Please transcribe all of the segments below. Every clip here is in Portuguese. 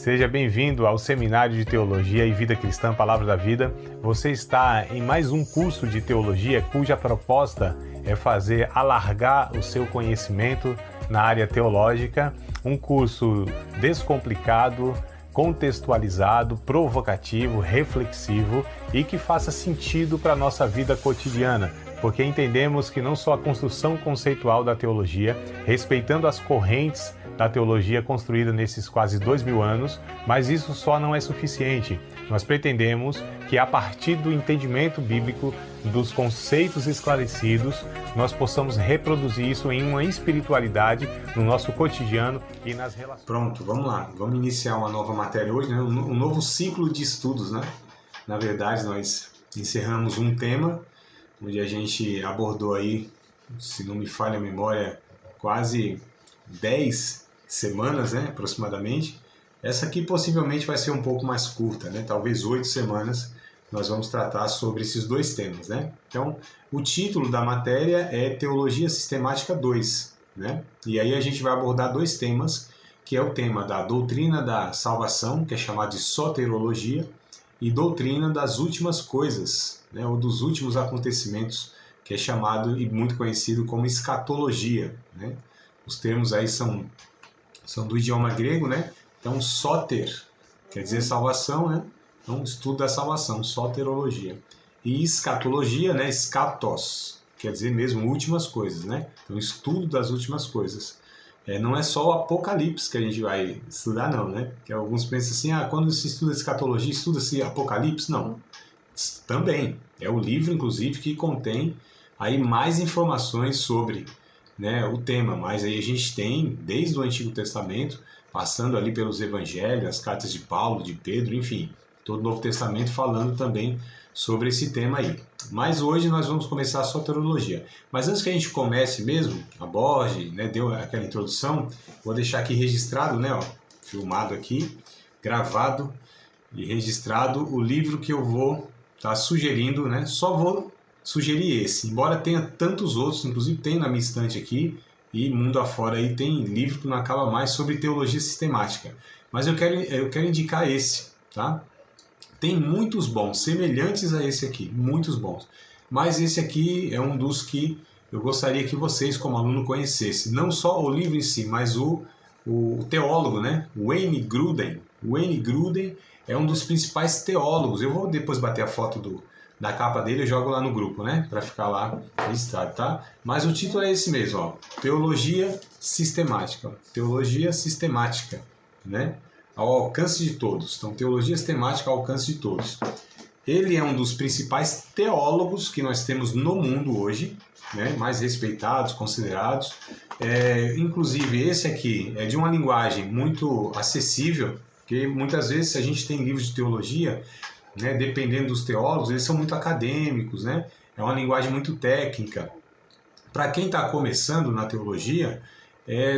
Seja bem-vindo ao Seminário de Teologia e Vida Cristã Palavra da Vida. Você está em mais um curso de teologia cuja proposta é fazer alargar o seu conhecimento na área teológica, um curso descomplicado, contextualizado, provocativo, reflexivo e que faça sentido para a nossa vida cotidiana, porque entendemos que não só a construção conceitual da teologia, respeitando as correntes da teologia construída nesses quase 2000 anos, mas isso só não é suficiente. Nós pretendemos que a partir do entendimento bíblico, dos conceitos esclarecidos, nós possamos reproduzir isso em uma espiritualidade no nosso cotidiano e nas relações. Pronto, vamos lá. Vamos iniciar uma nova matéria hoje, né? Um novo ciclo de estudos, né? Na verdade, nós encerramos um tema onde a gente abordou aí, se não me falha a memória, quase 10 semanas, né, aproximadamente. Essa aqui possivelmente vai ser um pouco mais curta, né? Talvez 8 semanas nós vamos tratar sobre esses dois temas, né? Então, o título da matéria é Teologia Sistemática 2, né? E aí a gente vai abordar dois temas, que é o tema da doutrina da salvação, que é chamado de soterologia, e doutrina das últimas coisas, né? Ou dos últimos acontecimentos, que é chamado e muito conhecido como escatologia, né? Os termos aí são do idioma grego, né? Então, soter quer dizer salvação, né? Então, estudo da salvação, soterologia. E escatologia, né? Scatos, quer dizer mesmo últimas coisas, né? Então, estudo das últimas coisas. Não é só o Apocalipse que a gente vai estudar, não, né? Que alguns pensam assim, quando se estuda escatologia, estuda-se Apocalipse? Não. Também. É o livro, inclusive, que contém aí mais informações sobre, né, o tema. Mas aí a gente tem, desde o Antigo Testamento, passando ali pelos Evangelhos, as cartas de Paulo, de Pedro, enfim, todo o Novo Testamento falando também sobre esse tema aí. Mas hoje nós vamos começar a soterologia. Mas antes que a gente comece mesmo, aborde, né, deu aquela introdução, vou deixar aqui registrado, né, ó, filmado aqui, gravado e registrado o livro que eu vou estar sugerindo, né, só vou sugerir esse, embora tenha tantos outros, inclusive tem na minha estante aqui, e mundo afora aí tem livro que não acaba mais sobre teologia sistemática. Mas eu quero indicar esse, tá? Tem muitos bons, semelhantes a esse aqui, muitos bons. Mas esse aqui é um dos que eu gostaria que vocês, como aluno, conhecessem. Não só o livro em si, mas o teólogo, né? Wayne Grudem. Wayne Grudem é um dos principais teólogos. Eu vou depois bater a foto da capa dele, eu jogo lá no grupo, né? Para ficar lá registrado, tá? Mas o título é esse mesmo, ó. Teologia Sistemática. Teologia Sistemática, né? Ao alcance de todos. Então, teologia sistemática ao alcance de todos. Ele é um dos principais teólogos que nós temos no mundo hoje, né? Mais respeitados, considerados. Inclusive, esse aqui é de uma linguagem muito acessível, porque muitas vezes a gente tem livros de teologia, né, dependendo dos teólogos, eles são muito acadêmicos, né? É uma linguagem muito técnica. Para quem está começando na teologia,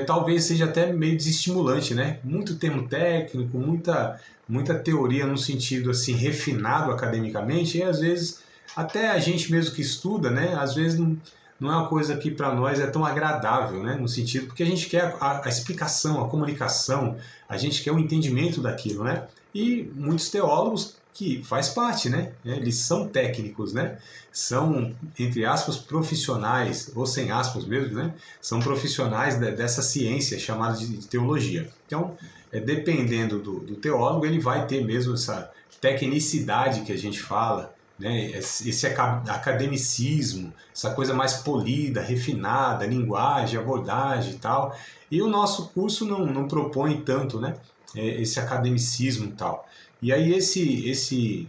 talvez seja até meio desestimulante, né? Muito termo técnico, muita teoria no sentido assim refinado academicamente, e às vezes até a gente mesmo que estuda, né? Às vezes não é uma coisa que para nós é tão agradável, né? No sentido, porque a gente quer a explicação, a comunicação, a gente quer o entendimento daquilo, né? E muitos teólogos que faz parte, né? Eles são técnicos, né? São, entre aspas, profissionais, ou sem aspas mesmo, né? São profissionais dessa ciência chamada de teologia. Então, dependendo do teólogo, ele vai ter mesmo essa tecnicidade que a gente fala, né? Esse academicismo, essa coisa mais polida, refinada, linguagem, abordagem e tal. E o nosso curso não propõe tanto, né? Esse academicismo e tal. E aí esse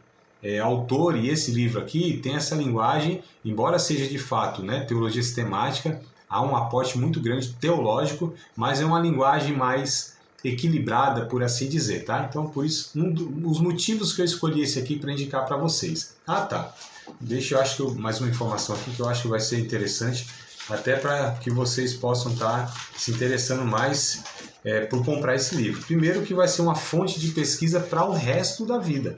autor e esse livro aqui tem essa linguagem, embora seja de fato, né, teologia sistemática, há um aporte muito grande teológico, mas é uma linguagem mais equilibrada, por assim dizer, tá? Então, por isso, os motivos que eu escolhi esse aqui para indicar para vocês. Tá. Deixa mais uma informação aqui que eu acho que vai ser interessante, até para que vocês possam estar se interessando mais por comprar esse livro. Primeiro que vai ser uma fonte de pesquisa para o resto da vida,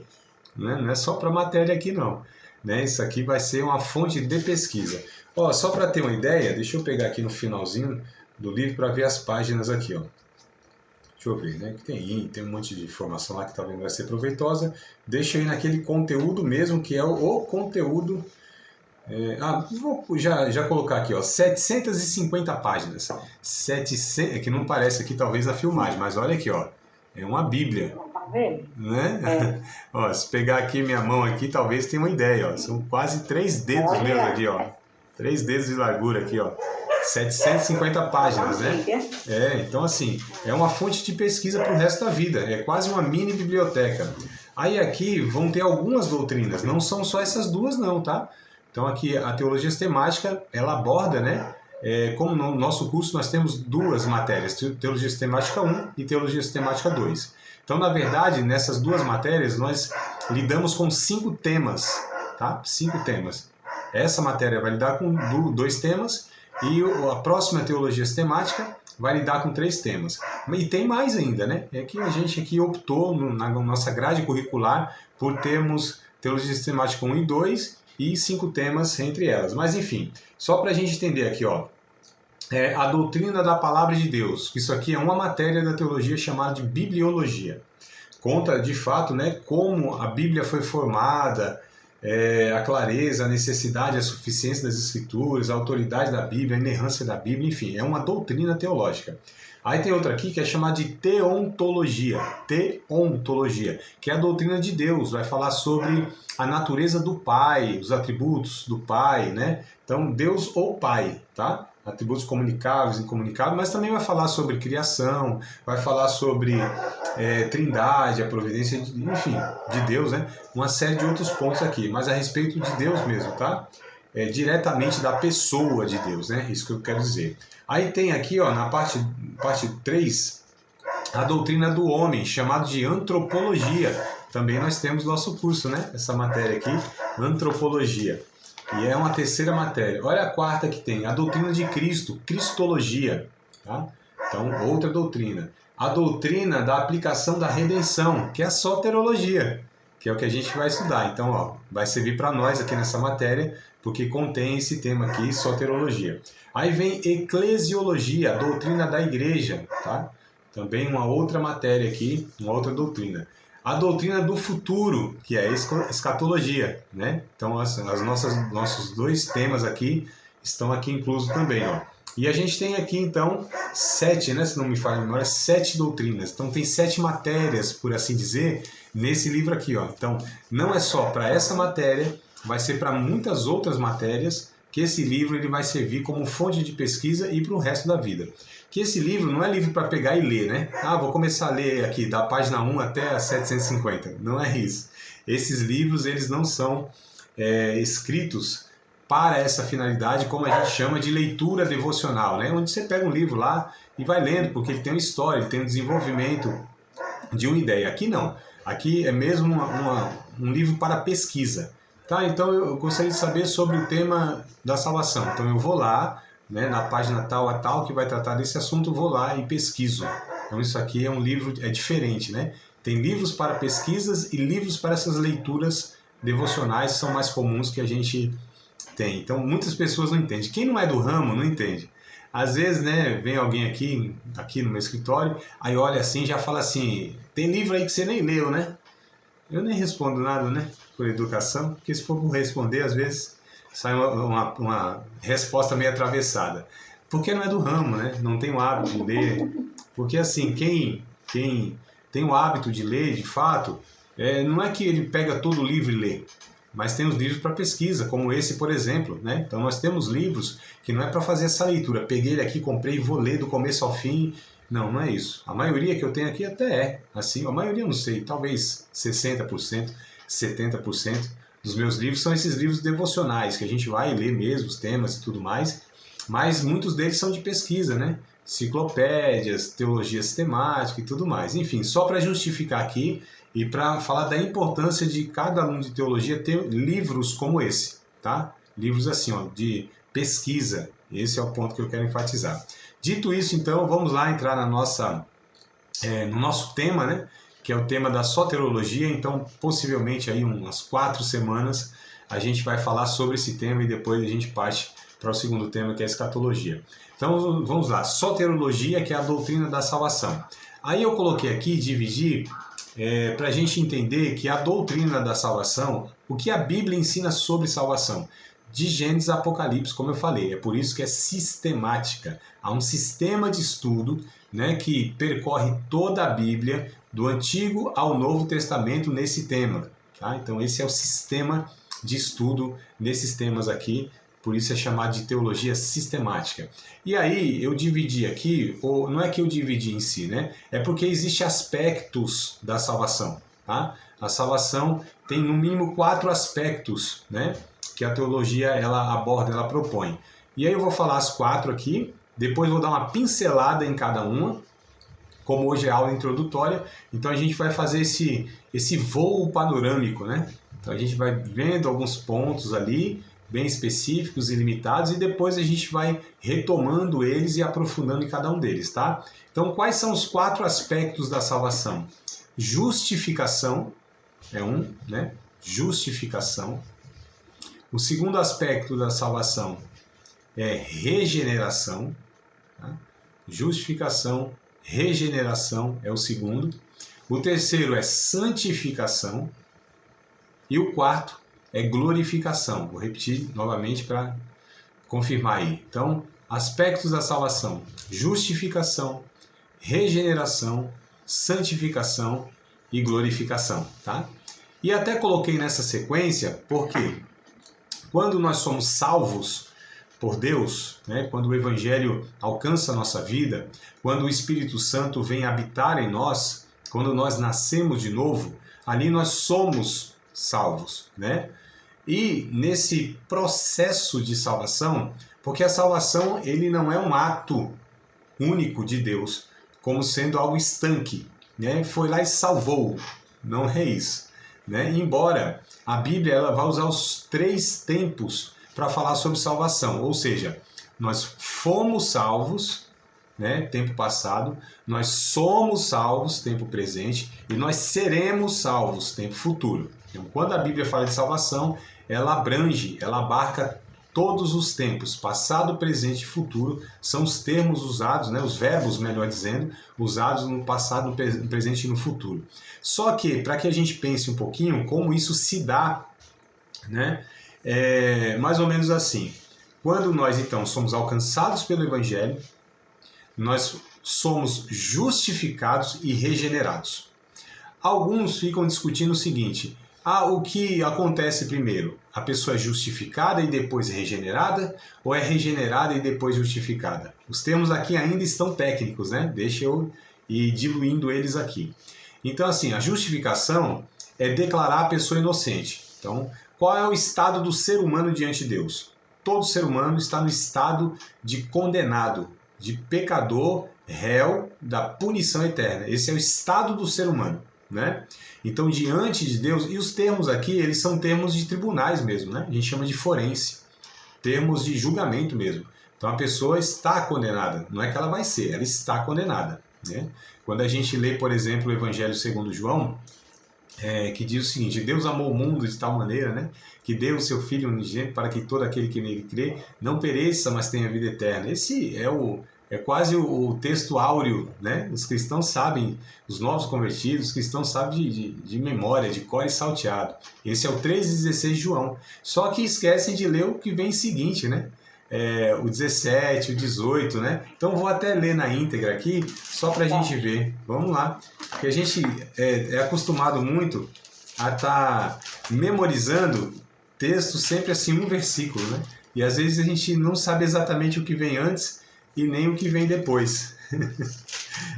né? Não é só para a matéria aqui não, né? Isso aqui vai ser uma fonte de pesquisa. Só para ter uma ideia, deixa eu pegar aqui no finalzinho do livro para ver as páginas aqui. Deixa deixa eu ver, né? Que tem um monte de informação lá que talvez não vai ser proveitosa. Deixa aí naquele conteúdo mesmo, que é o conteúdo. Vou já colocar aqui, ó, 750 páginas. 700, é que não parece aqui talvez a filmagem, mas olha aqui, ó, é uma Bíblia. Tá vendo? Né? Ó, se pegar aqui minha mão aqui, talvez tenha uma ideia, ó. São quase 3 dedos meus aqui, ó. 3 dedos de largura aqui, ó. 750 páginas, né? Então assim, é uma fonte de pesquisa para o resto da vida. É quase uma mini biblioteca. Aí aqui vão ter algumas doutrinas, não são só essas duas não, tá? Então aqui a teologia sistemática, ela aborda, né? Como no nosso curso nós temos duas matérias, teologia sistemática 1 e teologia sistemática 2. Então, na verdade, nessas duas matérias, nós lidamos com 5 temas, tá? 5 temas. Essa matéria vai lidar com 2 temas e a próxima teologia sistemática vai lidar com 3 temas. E tem mais ainda, né? É que a gente aqui optou, na nossa grade curricular, por termos teologia sistemática 1 e 2 e 5 temas entre elas. Mas, enfim, só para a gente entender aqui, ó. A doutrina da palavra de Deus. Isso aqui é uma matéria da teologia chamada de bibliologia. Conta, de fato, né, como a Bíblia foi formada, a clareza, a necessidade, a suficiência das Escrituras, a autoridade da Bíblia, a inerrância da Bíblia, enfim, é uma doutrina teológica. Aí tem outra aqui que é chamada de teontologia, que é a doutrina de Deus, vai falar sobre a natureza do Pai, os atributos do Pai, né? Então, Deus ou Pai, tá? Atributos comunicáveis e incomunicáveis, mas também vai falar sobre criação, vai falar sobre trindade, a providência, enfim, de Deus, né? Uma série de outros pontos aqui, mas a respeito de Deus mesmo, tá? Diretamente da pessoa de Deus, né? Isso que eu quero dizer. Aí tem aqui, ó, na parte 3, a doutrina do homem, chamado de antropologia. Também nós temos nosso curso, né? Essa matéria aqui, antropologia. E é uma terceira matéria. Olha a 4ª que tem, a doutrina de Cristo, cristologia. Tá? Então, outra doutrina. A doutrina da aplicação da redenção, que é a soterologia, que é o que a gente vai estudar. Então, ó, vai servir para nós aqui nessa matéria, porque contém esse tema aqui, soterologia. Aí vem eclesiologia, a doutrina da igreja. Tá? Também uma outra matéria aqui, uma outra doutrina. A doutrina do futuro, que é a escatologia, né? Então, nossos 2 temas aqui estão aqui inclusos também, ó. E a gente tem aqui, então, 7, né? Se não me falha a memória, 7 doutrinas. Então, tem 7 matérias, por assim dizer, nesse livro aqui, ó. Então, não é só para essa matéria, vai ser para muitas outras matérias que esse livro ele vai servir como fonte de pesquisa e para o resto da vida. Que esse livro não é livro para pegar e ler, né? Vou começar a ler aqui da página 1 até a 750. Não é isso. Esses livros eles não são escritos para essa finalidade, como a gente chama de leitura devocional, né? Onde você pega um livro lá e vai lendo, porque ele tem uma história, ele tem um desenvolvimento de uma ideia. Aqui não. Aqui é mesmo um livro para pesquisa. Tá? Então eu gostaria de saber sobre o tema da salvação. Então eu vou lá, né, na página tal a tal que vai tratar desse assunto, eu vou lá e pesquiso. Então isso aqui é um livro, é diferente, né? Tem livros para pesquisas e livros para essas leituras devocionais que são mais comuns que a gente tem. Então muitas pessoas não entendem. Quem não é do ramo não entende. Às vezes, né, vem alguém aqui no meu escritório, aí olha assim e já fala assim, tem livro aí que você nem leu, né? Eu nem respondo nada, né, por educação, porque se for responder, às vezes sai uma resposta meio atravessada. Porque não é do ramo, né? Não tem o hábito de ler. Porque assim, quem tem o hábito de ler, de fato, não é que ele pega todo o livro e lê, mas tem os livros para pesquisa, como esse, por exemplo, né? Então nós temos livros que não é para fazer essa leitura. Peguei ele aqui, comprei e vou ler do começo ao fim. Não, não é isso. A maioria que eu tenho aqui até é assim. A maioria eu não sei, talvez 60%, 70% dos meus livros são esses livros devocionais, que a gente vai ler mesmo os temas e tudo mais, mas muitos deles são de pesquisa, né? Enciclopédias, teologia sistemática e tudo mais. Enfim, só para justificar aqui e para falar da importância de cada aluno de teologia ter livros como esse, tá? Livros assim, ó, de pesquisa. Esse é o ponto que eu quero enfatizar. Dito isso, então, vamos lá entrar no nosso tema, né? Que é o tema da soterologia. Então, possivelmente, aí umas 4 semanas, a gente vai falar sobre esse tema e depois a gente parte para o segundo tema, que é a escatologia. Então, vamos lá. Soterologia, que é a doutrina da salvação. Aí eu coloquei aqui, dividir, para a gente entender que a doutrina da salvação, o que a Bíblia ensina sobre salvação, de Gênesis a Apocalipse, como eu falei, é por isso que é sistemática. Há um sistema de estudo, né, que percorre toda a Bíblia, do Antigo ao Novo Testamento nesse tema. Tá? Então esse é o sistema de estudo nesses temas aqui, por isso é chamado de teologia sistemática. E aí eu dividi aqui, ou não é que eu dividi em si, né? É porque existem aspectos da salvação. Tá? A salvação tem no mínimo 4 aspectos, né, que a teologia ela aborda, ela propõe. E aí eu vou falar as 4 aqui, depois vou dar uma pincelada em cada uma, como hoje é aula introdutória, então a gente vai fazer esse voo panorâmico, né? Então a gente vai vendo alguns pontos ali, bem específicos e limitados, e depois a gente vai retomando eles e aprofundando em cada um deles, tá? Então quais são os 4 aspectos da salvação? Justificação é um, né? Justificação. O segundo aspecto da salvação é regeneração. Tá? Justificação, regeneração é o segundo. O terceiro é santificação. E o quarto é glorificação. Vou repetir novamente para confirmar aí. Então, aspectos da salvação: justificação, regeneração, santificação e glorificação. Tá? E até coloquei nessa sequência porque quando nós somos salvos por Deus, né, quando o Evangelho alcança a nossa vida, quando o Espírito Santo vem habitar em nós, quando nós nascemos de novo, ali nós somos salvos, né? E nesse processo de salvação, porque a salvação ele não é um ato único de Deus, como sendo algo estanque, né? Foi lá e salvou, não é isso, né? Embora a Bíblia ela vai usar os 3 tempos para falar sobre salvação, ou seja, nós fomos salvos, né, tempo passado, nós somos salvos, tempo presente, e nós seremos salvos, tempo futuro. Então, quando a Bíblia fala de salvação, ela abrange, ela abarca todos os tempos, passado, presente e futuro, são os termos usados, né, os verbos, melhor dizendo, usados no passado, no presente e no futuro. Só que, para que a gente pense um pouquinho como isso se dá, né, é mais ou menos assim. Quando nós, então, somos alcançados pelo Evangelho, nós somos justificados e regenerados. Alguns ficam discutindo o seguinte: o que acontece primeiro? A pessoa é justificada e depois regenerada? Ou é regenerada e depois justificada? Os termos aqui ainda estão técnicos, né? Deixa eu ir diluindo eles aqui. Então, assim, a justificação é declarar a pessoa inocente. Então, qual é o estado do ser humano diante de Deus? Todo ser humano está no estado de condenado, de pecador, réu da punição eterna. Esse é o estado do ser humano, né? Então, diante de Deus, e os termos aqui, eles são termos de tribunais mesmo, né? A gente chama de forense, termos de julgamento mesmo. Então, a pessoa está condenada, não é que ela vai ser, ela está condenada, né? Quando a gente lê, por exemplo, o Evangelho segundo João, que diz o seguinte: Deus amou o mundo de tal maneira, né, que deu o seu Filho unigênito para que todo aquele que nele crê não pereça, mas tenha vida eterna. Esse é quase o texto áureo, né? Os cristãos sabem, os novos convertidos, os cristãos sabem de memória, de cor e salteado. Esse é o 3,16 de João. Só que esquecem de ler o que vem seguinte, né? O 17, o 18, né? Então vou até ler na íntegra aqui, só para a gente ver. Vamos lá. Porque a gente é acostumado muito a estar memorizando texto sempre assim, um versículo, né? E às vezes a gente não sabe exatamente o que vem antes e nem o que vem depois.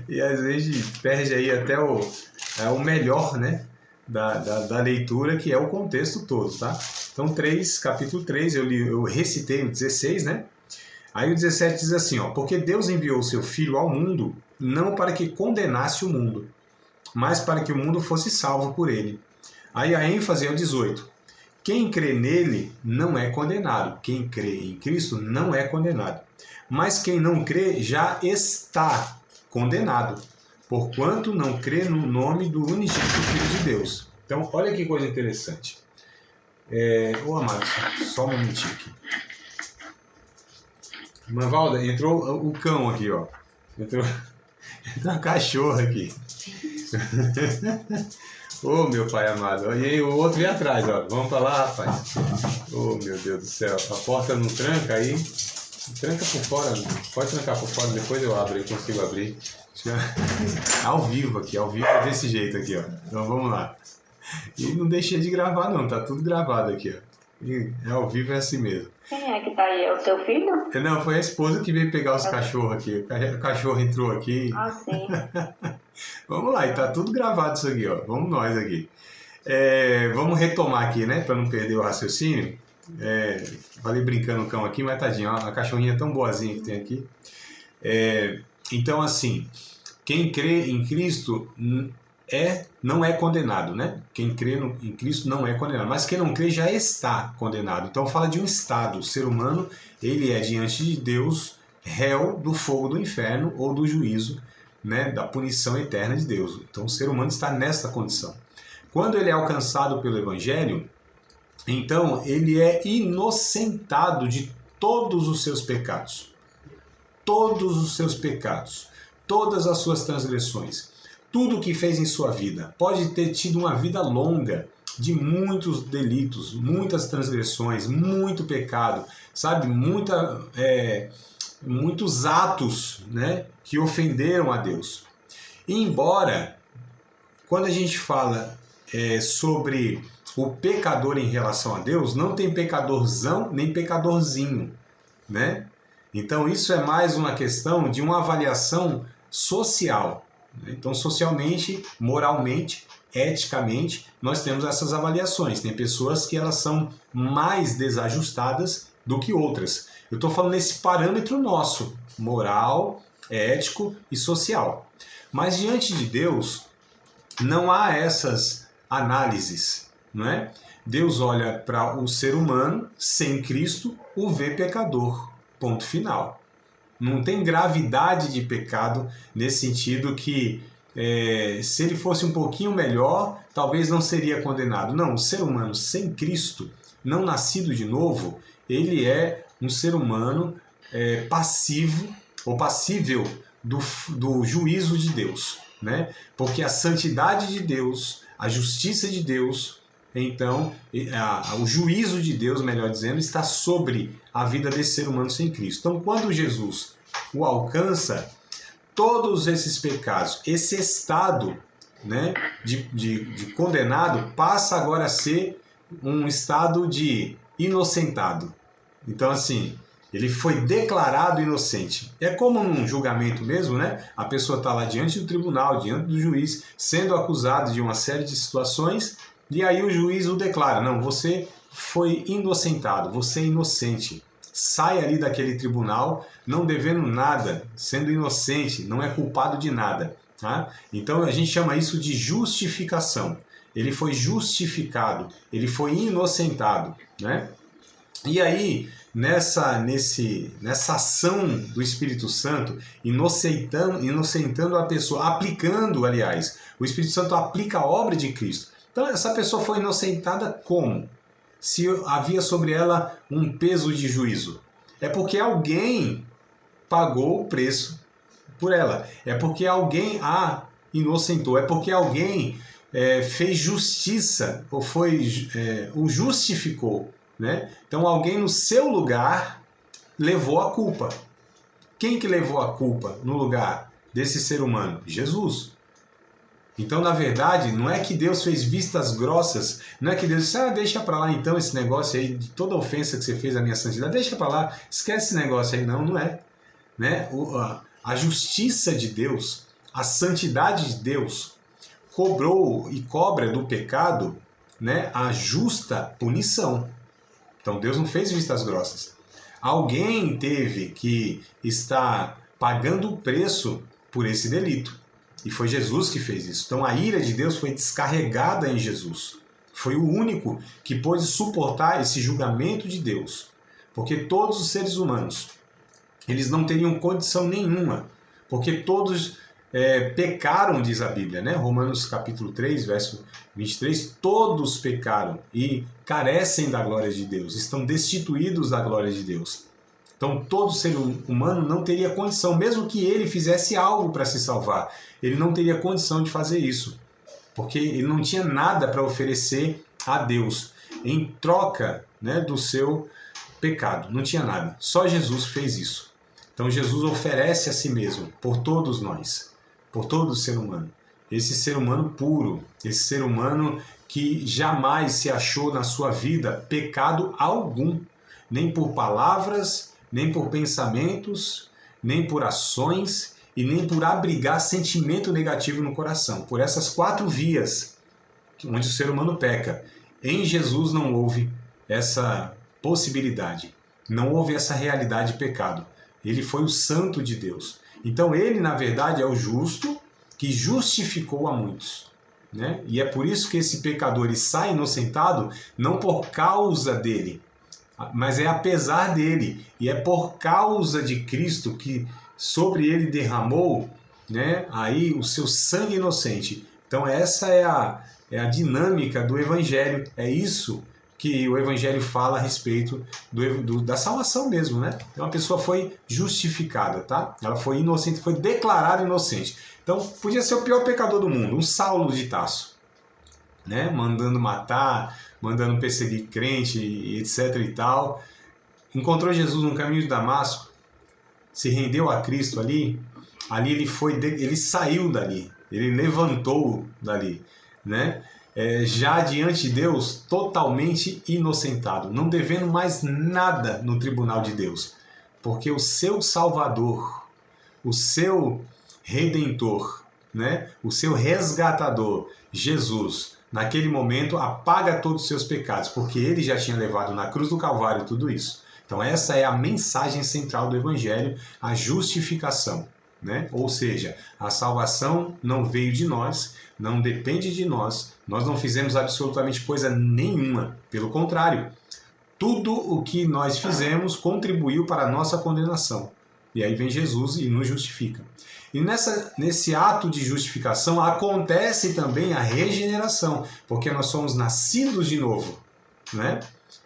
E às vezes a gente perde aí até o melhor, né, da leitura, que é o contexto todo, tá? Então, capítulo 3, eu recitei o 16, né? Aí o 17 diz assim, ó: porque Deus enviou o seu Filho ao mundo, não para que condenasse o mundo, mas para que o mundo fosse salvo por ele. Aí a ênfase é o 18. Quem crê nele não é condenado. Quem crê em Cristo não é condenado. Mas quem não crê já está condenado, porquanto não crê no nome do unigênito Filho de Deus. Então, olha que coisa interessante. Amado, só um momentinho aqui. Manvalda, entrou o cão aqui, ó. Tem uma cachorra aqui. Ô, meu pai amado. E aí o outro vem atrás, ó. Vamos pra lá, rapaz. Ô, meu Deus do céu. A porta não tranca aí. Tranca por fora. Pode trancar por fora, depois eu abro. Eu consigo abrir. Ao vivo aqui. Ao vivo é desse jeito aqui, ó. Então vamos lá. E não deixei de gravar não. Tá tudo gravado aqui, ó. E ao vivo é assim mesmo. Quem é que tá aí? É o seu filho? Não, foi a esposa que veio pegar os cachorros aqui. O cachorro entrou aqui. Ah, sim. Vamos lá, e tá tudo gravado isso aqui, ó. Vamos nós aqui. Vamos retomar aqui, né? Para não perder o raciocínio. Falei brincando o cão aqui, mas tadinho, ó, a cachorrinha tão boazinha que tem aqui. Então, assim, quem crê em Cristo não é condenado, né? Quem crê em Cristo não é condenado, mas quem não crê já está condenado. Então fala de um estado. O ser humano, ele é diante de Deus réu do fogo do inferno ou do juízo, né, da punição eterna de Deus. Então o ser humano está nessa condição. Quando ele é alcançado pelo Evangelho, então ele é inocentado de todos os seus pecados. Todos os seus pecados, todas as suas transgressões. Tudo o que fez em sua vida. Pode ter tido uma vida longa, de muitos delitos, muitas transgressões, muito pecado, sabe? Muitos atos, né, que ofenderam a Deus. E embora, quando a gente fala sobre o pecador em relação a Deus, não tem pecadorzão nem pecadorzinho, né? Então isso é mais uma questão de uma avaliação social. Então, socialmente, moralmente, eticamente, nós temos essas avaliações. Tem pessoas que elas são mais desajustadas do que outras. Eu estou falando nesse parâmetro nosso, moral, ético e social. Mas diante de Deus, não há essas análises, não é? Deus olha para o ser humano, sem Cristo, o vê pecador. Ponto final. Não tem gravidade de pecado nesse sentido que se ele fosse um pouquinho melhor, talvez não seria condenado. Não, o ser humano sem Cristo, não nascido de novo, ele é um ser humano passivo ou passível do juízo de Deus, né? Porque a santidade de Deus, a justiça de Deus, então o juízo de Deus, melhor dizendo, está sobre a vida desse ser humano sem Cristo. Então, quando Jesus o alcança, todos esses pecados, esse estado, né, de condenado, passa agora a ser um estado de inocentado. Então, assim, ele foi declarado inocente. É como num julgamento mesmo, né? A pessoa está lá diante do tribunal, diante do juiz, sendo acusado de uma série de situações, e aí o juiz o declara: não, você foi inocentado, você é inocente. Sai ali daquele tribunal não devendo nada, sendo inocente, não é culpado de nada. Tá? Então a gente chama isso de justificação. Ele foi justificado, ele foi inocentado, né? E aí, nessa ação do Espírito Santo, inocentando a pessoa, aplicando, aliás, o Espírito Santo aplica a obra de Cristo. Então essa pessoa foi inocentada como? Se havia sobre ela um peso de juízo. É porque alguém pagou o preço por ela. É porque alguém a inocentou. É porque alguém fez justiça ou o justificou. Né? Então alguém no seu lugar levou a culpa. Quem que levou a culpa no lugar desse ser humano? Jesus. Então, na verdade, não é que Deus fez vistas grossas, não é que Deus disse: deixa para lá então esse negócio aí, de toda ofensa que você fez à minha santidade, deixa para lá, esquece esse negócio aí. Não é. Né? A justiça de Deus, a santidade de Deus, cobrou e cobra do pecado, né, a justa punição. Então, Deus não fez vistas grossas. Alguém teve que estar pagando o preço por esse delito. E foi Jesus que fez isso. Então a ira de Deus foi descarregada em Jesus. Foi o único que pôde suportar esse julgamento de Deus. Porque todos os seres humanos, eles não teriam condição nenhuma. Porque todos pecaram, diz a Bíblia, né? Romanos capítulo 3, verso 23. Todos pecaram e carecem da glória de Deus. Estão destituídos da glória de Deus. Então todo ser humano não teria condição, mesmo que ele fizesse algo para se salvar, ele não teria condição de fazer isso, porque ele não tinha nada para oferecer a Deus em troca, né, do seu pecado. Não tinha nada. Só Jesus fez isso. Então Jesus oferece a si mesmo por todos nós, por todo ser humano. Esse ser humano puro, esse ser humano que jamais se achou na sua vida pecado algum, nem por palavras, nem por pensamentos, nem por ações e nem por abrigar sentimento negativo no coração. Por essas 4 vias onde o ser humano peca, em Jesus não houve essa possibilidade, não houve essa realidade de pecado. Ele foi o santo de Deus. Então ele, na verdade, é o justo que justificou a muitos, né? E é por isso que esse pecador ele sai inocentado, não por causa dele, mas é apesar dele. E é por causa de Cristo que sobre ele derramou, né, aí o seu sangue inocente. Então essa é a dinâmica do Evangelho. É isso que o Evangelho fala a respeito da salvação mesmo, né? Então a pessoa foi justificada, tá? Ela foi inocente, foi declarada inocente. Então podia ser o pior pecador do mundo, um Saulo de Tarso, né? Mandando matar, mandando perseguir crente, etc e tal. Encontrou Jesus no caminho de Damasco, se rendeu a Cristo ali ele saiu dali, ele levantou dali, né? Já diante de Deus, totalmente inocentado, não devendo mais nada no tribunal de Deus, porque o seu Salvador, o seu Redentor, né? O seu resgatador, Jesus, naquele momento apaga todos os seus pecados, porque ele já tinha levado na cruz do Calvário tudo isso. Então essa é a mensagem central do Evangelho, a justificação, né? Ou seja, a salvação não veio de nós, não depende de nós, nós não fizemos absolutamente coisa nenhuma, pelo contrário, tudo o que nós fizemos contribuiu para a nossa condenação. E aí vem Jesus e nos justifica. E nesse ato de justificação acontece também a regeneração, porque nós somos nascidos de novo, né?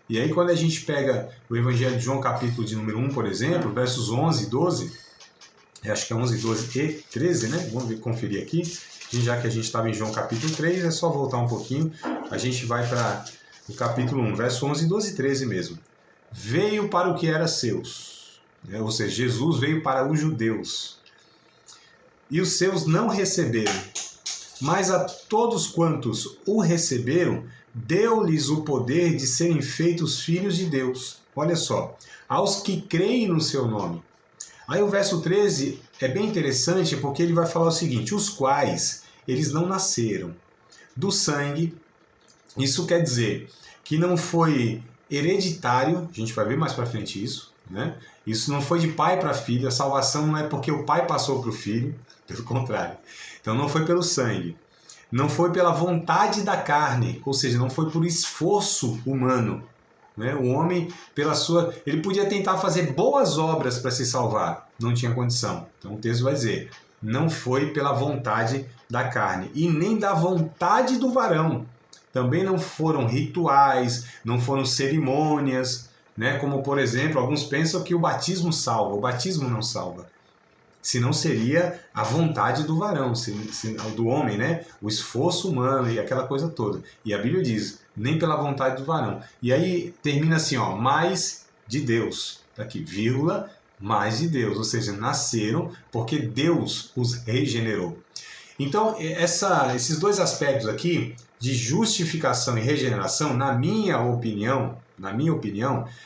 E aí quando a gente pega o Evangelho de João, capítulo de número 1, por exemplo, versos 11 e 12, acho que é 11, 12 e 13, né? Vamos conferir aqui. Já que a gente estava em João capítulo 3, é só voltar um pouquinho. A gente vai para o capítulo 1, verso 11, 12 e 13 mesmo. Veio para o que era seus, né? Ou seja, Jesus veio para os judeus. E os seus não receberam. Mas a todos quantos o receberam, deu-lhes o poder de serem feitos filhos de Deus. Olha só, aos que creem no seu nome. Aí o verso 13 é bem interessante porque ele vai falar o seguinte: os quais eles não nasceram do sangue. Isso quer dizer que não foi hereditário, a gente vai ver mais para frente isso, né? Isso não foi de pai para filho, a salvação não é porque o pai passou para o filho, pelo contrário. Então não foi pelo sangue, não foi pela vontade da carne, ou seja, não foi por esforço humano. O homem, ele podia tentar fazer boas obras para se salvar, não tinha condição. Então o texto vai dizer, não foi pela vontade da carne e nem da vontade do varão. Também não foram rituais, não foram cerimônias, né? Como por exemplo, alguns pensam que o batismo salva, o batismo não salva. Senão seria a vontade do varão, do homem, né? O esforço humano e aquela coisa toda. E a Bíblia diz, nem pela vontade do varão. E aí termina assim, ó, mais de Deus. Tá aqui, vírgula, mais de Deus. Ou seja, nasceram porque Deus os regenerou. Então, esses dois aspectos aqui, de justificação e regeneração, na minha opinião,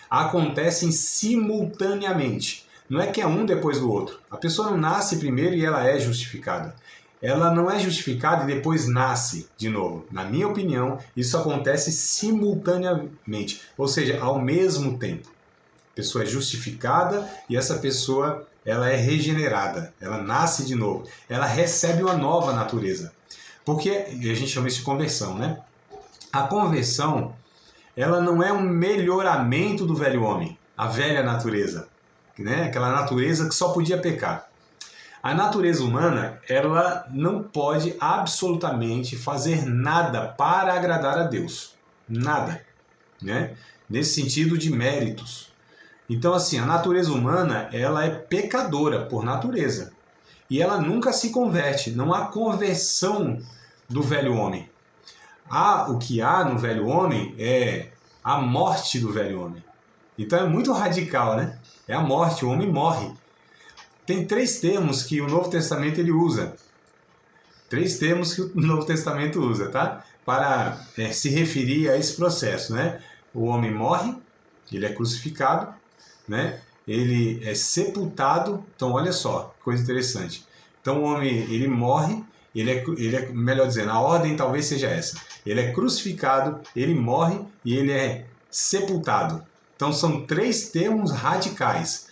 acontecem simultaneamente. Não é que é um depois do outro. A pessoa não nasce primeiro e ela é justificada. Ela não é justificada e depois nasce de novo. Na minha opinião, isso acontece simultaneamente, ou seja, ao mesmo tempo. A pessoa é justificada e essa pessoa ela é regenerada, ela nasce de novo, ela recebe uma nova natureza. Porque a gente chama isso de conversão, né? A conversão, ela não é um melhoramento do velho homem, a velha natureza, né? Aquela natureza que só podia pecar. A natureza humana, ela não pode absolutamente fazer nada para agradar a Deus. Nada, né? Nesse sentido de méritos. Então, assim, a natureza humana, ela é pecadora por natureza. E ela nunca se converte. Não há conversão do velho homem. O que há no velho homem é a morte do velho homem. Então é muito radical, né? É a morte, o homem morre. Tem 3 termos que o Novo Testamento ele usa. 3 termos que o Novo Testamento usa, tá? Para se referir a esse processo, né? O homem morre, ele é crucificado, né? Ele é sepultado. Então, olha só, coisa interessante. Então, o homem, ele morre, ele é, melhor dizendo, a ordem talvez seja essa. Ele é crucificado, ele morre e ele é sepultado. Então, são 3 termos radicais.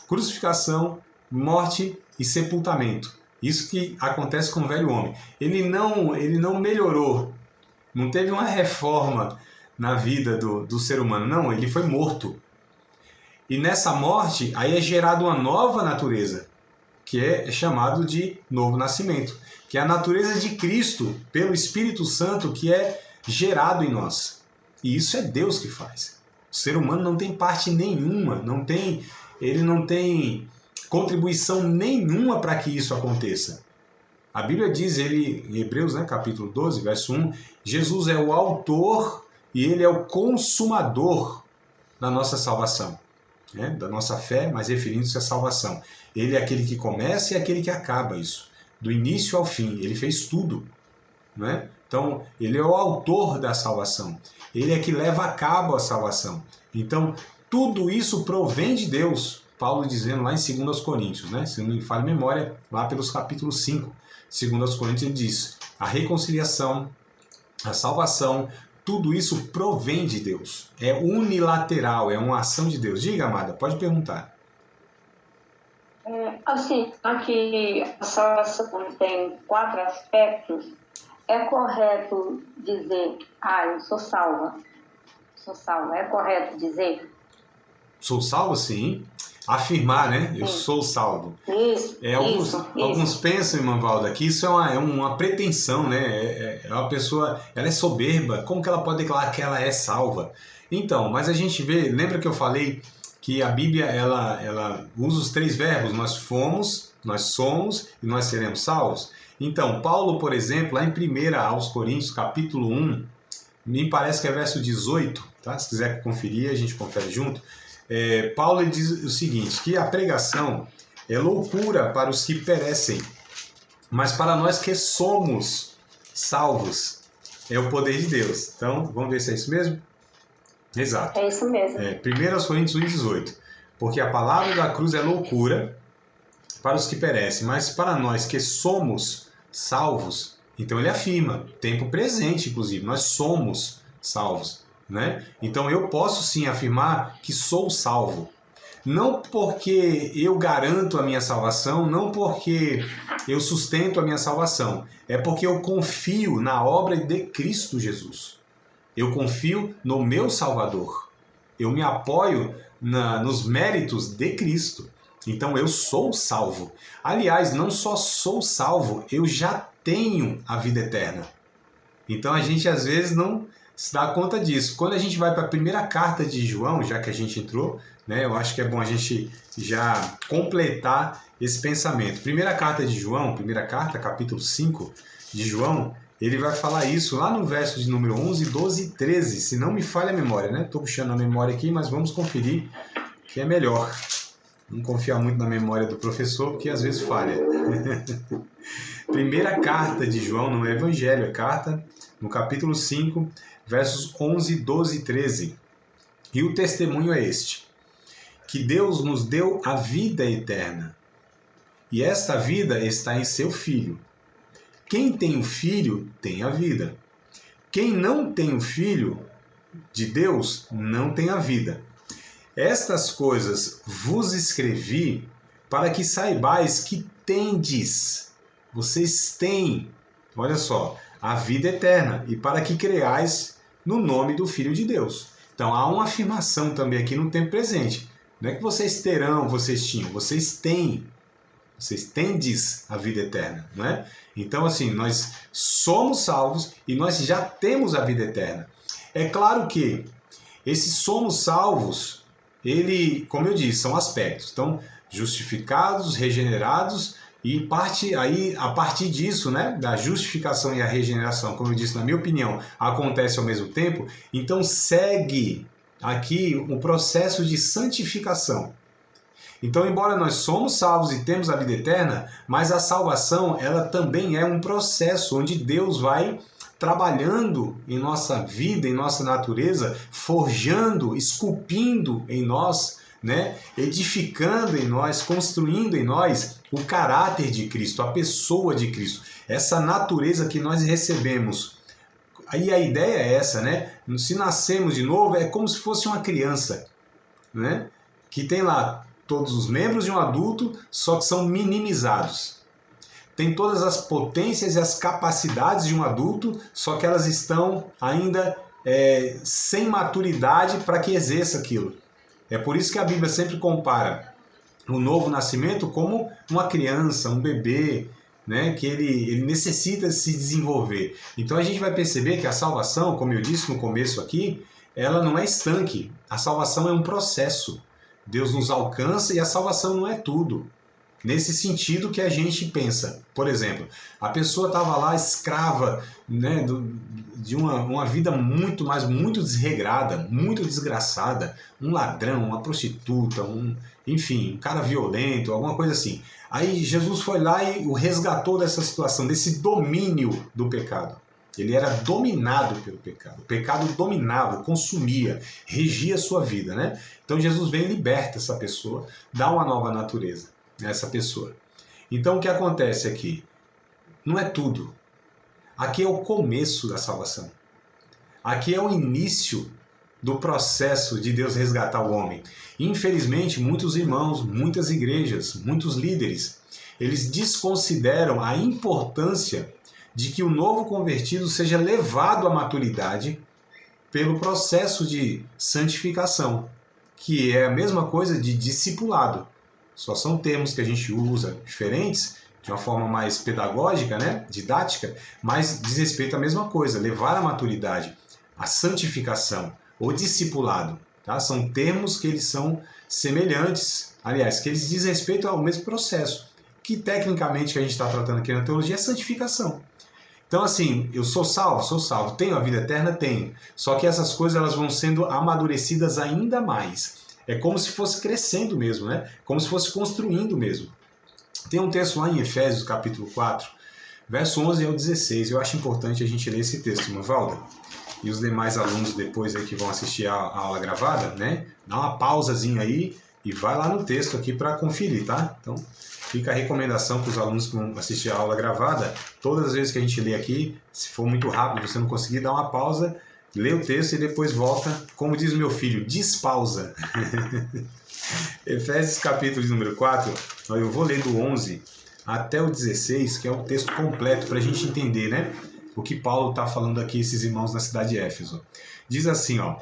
Crucificação, morte e sepultamento. Isso que acontece com o velho homem. Ele não melhorou, não teve uma reforma na vida do ser humano. Não, ele foi morto. E nessa morte, aí é gerada uma nova natureza, que é chamado de novo nascimento, que é a natureza de Cristo, pelo Espírito Santo, que é gerado em nós. E isso é Deus que faz. O ser humano não tem parte nenhuma, ele não tem contribuição nenhuma para que isso aconteça. A Bíblia diz, em Hebreus, né, capítulo 12, verso 1, Jesus é o autor e ele é o consumador da nossa salvação, né, da nossa fé, mas referindo-se à salvação. Ele é aquele que começa e é aquele que acaba isso, do início ao fim. Ele fez tudo, né? Então, ele é o autor da salvação. Ele é que leva a cabo a salvação. Então, tudo isso provém de Deus. Paulo dizendo lá em 2 Coríntios, né? Se não me falha a memória, lá pelos capítulos 5, 2 Coríntios, ele diz: a reconciliação, a salvação, tudo isso provém de Deus. É unilateral, é uma ação de Deus. Diga, amada, pode perguntar. Assim, aqui a salvação tem 4 aspectos. É correto dizer, eu sou salva? Sou salva. É correto dizer? Sou salvo, sim. Afirmar, né? Eu sou salvo. Isso, alguns pensam, irmã Valda, que isso é uma pretensão, né? É uma pessoa, ela é soberba. Como que ela pode declarar que ela é salva? Então, mas a gente vê, lembra que eu falei que a Bíblia, ela usa os 3 verbos, nós fomos, nós somos e nós seremos salvos? Então, Paulo, por exemplo, lá em 1 aos Coríntios, capítulo 1, me parece que é verso 18, tá? Se quiser conferir, a gente confere junto. Paulo ele diz o seguinte, que a pregação é loucura para os que perecem, mas para nós que somos salvos, é o poder de Deus. Então, vamos ver se é isso mesmo? Exato. É isso mesmo. 1 Coríntios 1,18. Porque a palavra da cruz é loucura para os que perecem, mas para nós que somos salvos, então ele afirma, tempo presente inclusive, nós somos salvos, né? Então eu posso sim afirmar que sou salvo. Não porque eu garanto a minha salvação, não porque eu sustento a minha salvação, é porque eu confio na obra de Cristo Jesus. Eu confio no meu Salvador. Eu me apoio nos méritos de Cristo. Então eu sou salvo. Aliás, não só sou salvo, eu já tenho a vida eterna. Então a gente às vezes não se dá conta disso. Quando a gente vai para a primeira carta de João, já que a gente entrou, né, eu acho que é bom a gente já completar esse pensamento. Primeira carta de João, primeira carta, capítulo 5 de João, ele vai falar isso lá no verso de número 11, 12 e 13, se não me falha a memória, né? Estou puxando a memória aqui, mas vamos conferir que é melhor. Não confiar muito na memória do professor, porque às vezes falha. Primeira carta de João, não é evangelho, é carta, no capítulo 5, versos 11, 12 e 13. E o testemunho é este, que Deus nos deu a vida eterna, e esta vida está em seu Filho. Quem tem o Filho tem a vida. Quem não tem o Filho de Deus não tem a vida. Estas coisas vos escrevi para que saibais que tendes, vocês têm, olha só, a vida eterna, e para que creiais no nome do Filho de Deus. Então há uma afirmação também aqui no tempo presente. Não é que vocês terão, vocês tinham, vocês têm. Vocês tendes a vida eterna, não é? Então, assim, nós somos salvos e nós já temos a vida eterna. É claro que esses somos salvos ele, como eu disse, são aspectos. Então, justificados, regenerados, e a partir disso, né, da justificação e a regeneração, como eu disse, na minha opinião, acontece ao mesmo tempo, então segue aqui um processo de santificação. Então, embora nós somos salvos e temos a vida eterna, mas a salvação, ela também é um processo onde Deus vai trabalhando em nossa vida, em nossa natureza, forjando, esculpindo em nós, né, edificando em nós, construindo em nós o caráter de Cristo, a pessoa de Cristo, essa natureza que nós recebemos. Aí a ideia é essa, né? Se nascemos de novo, é como se fosse uma criança, né, que tem lá todos os membros de um adulto, só que são minimizados. Tem todas as potências e as capacidades de um adulto, só que elas estão ainda sem maturidade para que exerça aquilo. É por isso que a Bíblia sempre compara o novo nascimento como uma criança, um bebê, né, que ele necessita se desenvolver. Então a gente vai perceber que a salvação, como eu disse no começo aqui, ela não é estanque. A salvação é um processo. Deus nos alcança e a salvação não é tudo. Nesse sentido que a gente pensa. Por exemplo, a pessoa estava lá escrava, né, de uma vida muito desregrada, muito desgraçada, um ladrão, uma prostituta, enfim, um cara violento, alguma coisa assim. Aí Jesus foi lá e o resgatou dessa situação, desse domínio do pecado. Ele era dominado pelo pecado. O pecado dominava, consumia, regia a sua vida, né? Então Jesus vem e liberta essa pessoa, dá uma nova natureza a essa pessoa. Então o que acontece aqui? Não é tudo. Aqui é o começo da salvação. Aqui é o início do processo de Deus resgatar o homem. Infelizmente, muitos irmãos, muitas igrejas, muitos líderes, eles desconsideram a importância de que o novo convertido seja levado à maturidade pelo processo de santificação, que é a mesma coisa de discipulado. Só são termos que a gente usa diferentes, de uma forma mais pedagógica, né, didática, mas diz respeito à mesma coisa, levar à maturidade, a santificação, o discipulado. Tá? São termos que eles são semelhantes, aliás, que eles dizem respeito ao mesmo processo, que tecnicamente que a gente está tratando aqui na teologia é santificação. Então, assim, eu sou salvo? Sou salvo. Tenho a vida eterna? Tenho. Só que essas coisas elas vão sendo amadurecidas ainda mais. É como se fosse crescendo mesmo, né? Como se fosse construindo mesmo. Tem um texto lá em Efésios, capítulo 4, verso 11 ao 16. Eu acho importante a gente ler esse texto, Mavalda. E os demais alunos depois aí que vão assistir a aula gravada, né? Dá uma pausazinha aí e vai lá no texto aqui para conferir, tá? Então, fica a recomendação para os alunos que vão assistir a aula gravada. Todas as vezes que a gente lê aqui, se for muito rápido, você não conseguir, dá uma pausa, lê o texto e depois volta. Como diz o meu filho, despausa. Efésios capítulo de número 4, eu vou ler do 11 até o 16, que é o texto completo para a gente entender, né? O que Paulo está falando aqui, esses irmãos na cidade de Éfeso. Diz assim, ó,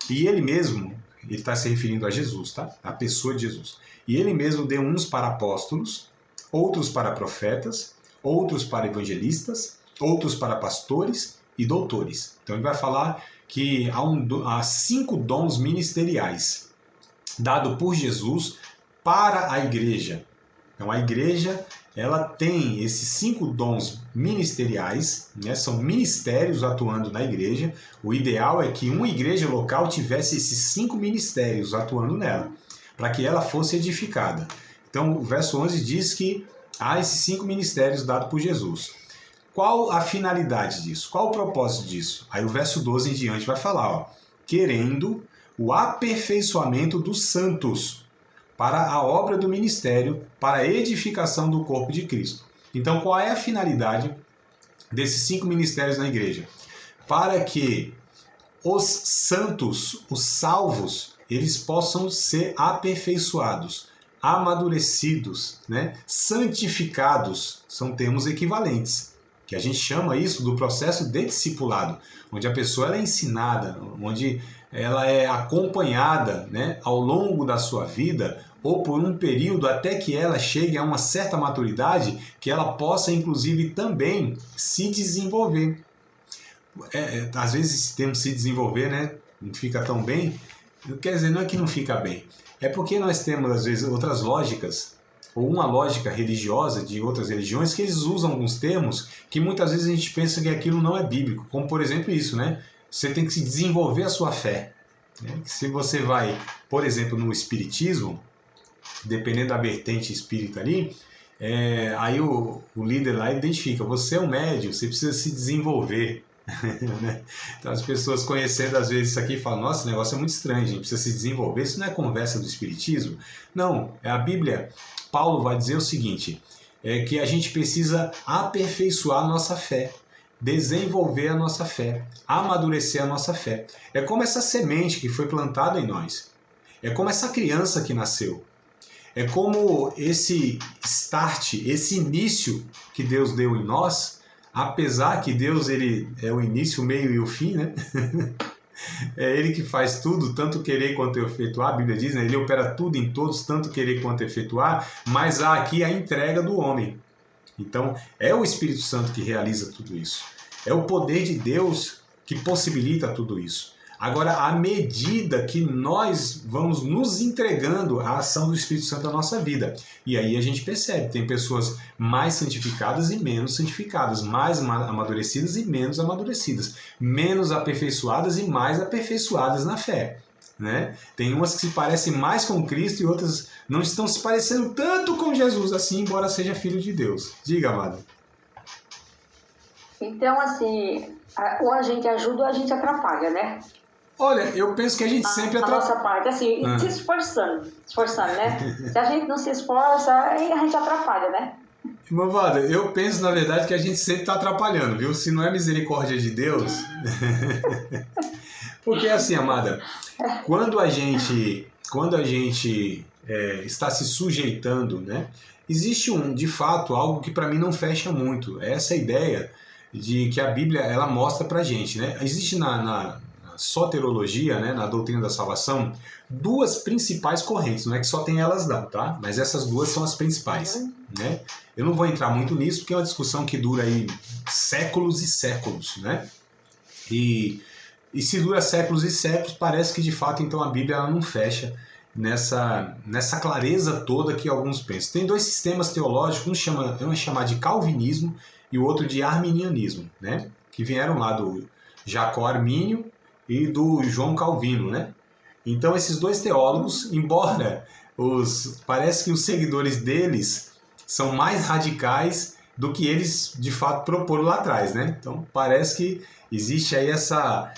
e ele mesmo, ele está se referindo a Jesus, tá? A pessoa de Jesus. E ele mesmo deu uns para apóstolos, outros para profetas, outros para evangelistas, outros para pastores e doutores. Então ele vai falar que há 5 dons ministeriais dado por Jesus para a igreja. Então a igreja ela tem esses 5 dons ministeriais, né? São ministérios atuando na igreja. O ideal é que uma igreja local tivesse esses 5 ministérios atuando nela, para que ela fosse edificada. Então o verso 11 diz que há esses 5 ministérios dados por Jesus. Qual a finalidade disso? Qual o propósito disso? Aí o verso 12 em diante vai falar, ó, querendo o aperfeiçoamento dos santos para a obra do ministério, para a edificação do corpo de Cristo. Então, qual é a finalidade desses 5 ministérios na igreja? Para que os santos, os salvos, eles possam ser aperfeiçoados, amadurecidos, né? Santificados, são termos equivalentes, que a gente chama isso do processo de discipulado, onde a pessoa ela é ensinada, onde ela é acompanhada, né, ao longo da sua vida, ou por um período até que ela chegue a uma certa maturidade, que ela possa, inclusive, também se desenvolver. Às vezes esse termo se desenvolver, né, não fica tão bem, Quer dizer, não é que não fica bem. É porque nós temos, às vezes, outras lógicas, ou uma lógica religiosa de outras religiões, que eles usam alguns termos que muitas vezes a gente pensa que aquilo não é bíblico. Como, por exemplo, isso, né? Você tem que se desenvolver a sua fé. Né? Se você vai, por exemplo, no espiritismo, dependendo da vertente espírita ali, aí o líder lá identifica, você é um médium, você precisa se desenvolver. Né? Então as pessoas conhecendo às vezes isso aqui falam, nossa, esse negócio é muito estranho, a gente precisa se desenvolver, isso não é conversa do espiritismo. Não, a Bíblia, Paulo vai dizer o seguinte, que a gente precisa aperfeiçoar a nossa fé, desenvolver a nossa fé, amadurecer a nossa fé. É como essa semente que foi plantada em nós, é como essa criança que nasceu, é como esse start, esse início que Deus deu em nós. Apesar que Deus ele é o início, o meio e o fim, né? É Ele que faz tudo, tanto querer quanto efetuar, a Bíblia diz, né? Ele opera tudo em todos, tanto querer quanto efetuar, mas há aqui a entrega do homem. Então, é o Espírito Santo que realiza tudo isso. É o poder de Deus que possibilita tudo isso. Agora, à medida que nós vamos nos entregando à ação do Espírito Santo na nossa vida, e aí a gente percebe, tem pessoas mais santificadas e menos santificadas, mais amadurecidas e menos amadurecidas, menos aperfeiçoadas e mais aperfeiçoadas na fé. Né? Tem umas que se parecem mais com Cristo e outras não estão se parecendo tanto com Jesus assim, embora seja filho de Deus. Diga, amado. Então, assim, ou a gente ajuda ou a gente atrapalha, né? Olha, eu penso que a gente sempre atrapalha. A nossa parte, assim, se esforçando, né? Se a gente não se esforça, aí a gente atrapalha, né? Irmã, eu penso, na verdade, que a gente sempre está atrapalhando, viu? Se não é misericórdia de Deus... Porque assim, amada, quando a gente está se sujeitando, né? Existe de fato, algo que para mim não fecha muito. É essa ideia de que a Bíblia ela mostra para a gente, né? Existe na soterologia, né, na doutrina da salvação, duas principais correntes, não é que só tem elas não, tá? Mas essas duas são as principais, né? Eu não vou entrar muito nisso porque é uma discussão que dura aí séculos e séculos, né? E se dura séculos e séculos, parece que de fato então a Bíblia ela não fecha nessa clareza toda que alguns pensam. Tem dois sistemas teológicos, um é chamado de calvinismo e o outro de arminianismo, né? Que vieram lá do Jacó Armínio e do João Calvino, né? Então esses dois teólogos, embora parece que os seguidores deles são mais radicais do que eles de fato proporam lá atrás, né? Então parece que existe aí essa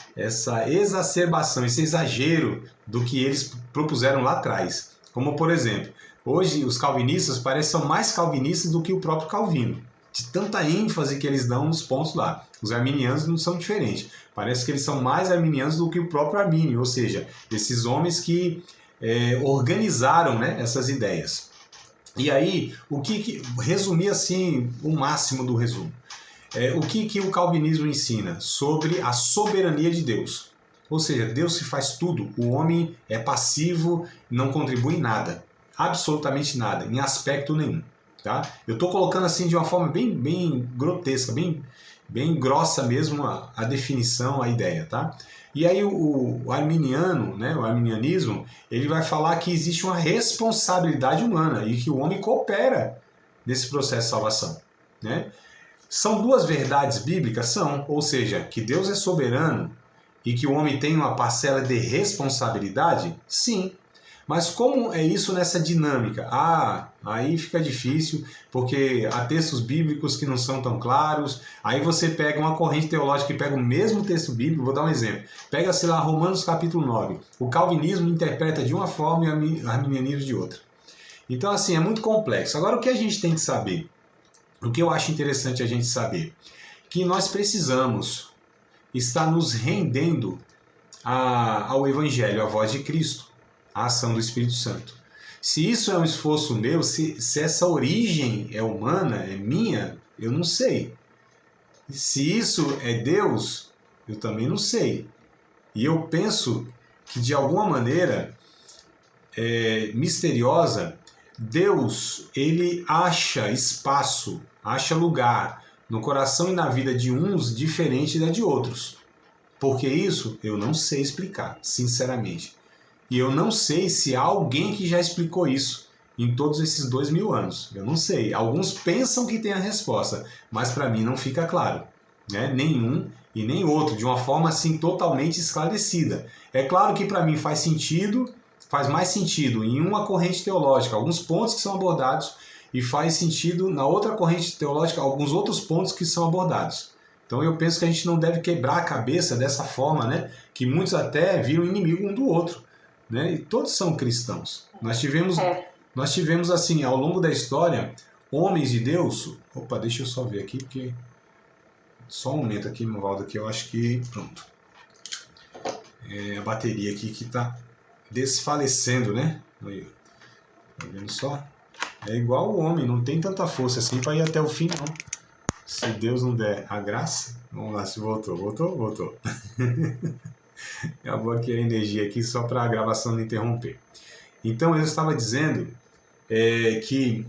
exacerbação, esse exagero do que eles propuseram lá atrás. Como por exemplo, hoje os calvinistas parecem que são mais calvinistas do que o próprio Calvino, de tanta ênfase que eles dão nos pontos lá. Os arminianos não são diferentes. Parece que eles são mais arminianos do que o próprio Armínio, ou seja, esses homens que organizaram, né, essas ideias. E aí, resumir assim o máximo do resumo. O que o calvinismo ensina? Sobre a soberania de Deus. Ou seja, Deus que faz tudo, o homem é passivo, não contribui em nada, absolutamente nada, em aspecto nenhum. Tá? Eu estou colocando assim de uma forma bem grotesca, bem grossa mesmo a definição, a ideia. Tá? E aí o arminiano, né, o arminianismo, ele vai falar que existe uma responsabilidade humana e que o homem coopera nesse processo de salvação. Né? São duas verdades bíblicas? São, ou seja, que Deus é soberano e que o homem tem uma parcela de responsabilidade? Sim. Mas como é isso nessa dinâmica? Aí fica difícil, porque há textos bíblicos que não são tão claros. Aí você pega uma corrente teológica que pega o mesmo texto bíblico, vou dar um exemplo. Pega, sei lá, Romanos capítulo 9. O calvinismo interpreta de uma forma e o arminianismo de outra. Então, assim, é muito complexo. Agora, o que a gente tem que saber? O que eu acho interessante a gente saber? Que nós precisamos estar nos rendendo ao Evangelho, à voz de Cristo, à ação do Espírito Santo. Se isso é um esforço meu, se essa origem é humana, é minha, eu não sei. Se isso é Deus, eu também não sei. E eu penso que de alguma maneira misteriosa, Deus ele acha espaço, acha lugar no coração e na vida de uns diferente da de outros. Porque isso eu não sei explicar, sinceramente. E eu não sei se há alguém que já explicou isso em todos esses 2000 anos. Eu não sei. Alguns pensam que tem a resposta, mas para mim não fica claro, né? Nenhum e nem outro, de uma forma assim totalmente esclarecida. É claro que para mim faz sentido, faz mais sentido em uma corrente teológica, alguns pontos que são abordados, e faz sentido na outra corrente teológica, alguns outros pontos que são abordados. Então eu penso que a gente não deve quebrar a cabeça dessa forma, né? Que muitos até viram inimigo um do outro, né? E todos são cristãos. Nós tivemos assim, ao longo da história, homens de Deus... Opa, deixa eu só ver aqui, porque... Só um momento aqui, Valdo, que eu acho que... Pronto. A bateria aqui que está desfalecendo, né? Aí, tá vendo só? É igual o homem, não tem tanta força assim para ir até o fim, não. Se Deus não der a graça... Vamos lá, se voltou. Acabou aqui a energia aqui só para a gravação não interromper. Então, eu estava dizendo que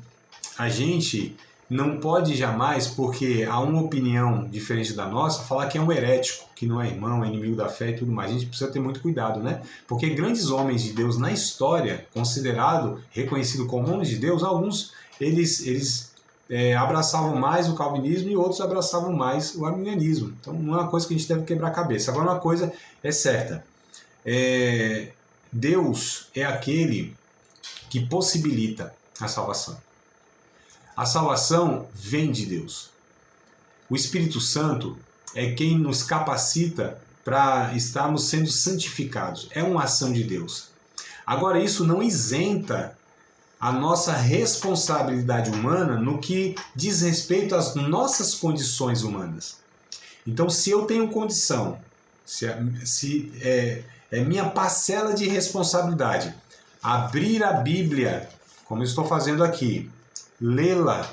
a gente não pode jamais, porque há uma opinião diferente da nossa, falar que é um herético, que não é irmão, é inimigo da fé e tudo mais. A gente precisa ter muito cuidado, né? Porque grandes homens de Deus na história, considerado, reconhecido como homens de Deus, alguns eles abraçavam mais o calvinismo e outros abraçavam mais o arminianismo. Então não é uma coisa que a gente deve quebrar a cabeça. Agora uma coisa é certa. Deus é aquele que possibilita a salvação. A salvação vem de Deus. O Espírito Santo é quem nos capacita para estarmos sendo santificados. É uma ação de Deus. Agora, isso não isenta a nossa responsabilidade humana no que diz respeito às nossas condições humanas. Então, se eu tenho condição, se é minha parcela de responsabilidade abrir a Bíblia, como eu estou fazendo aqui, lê-la,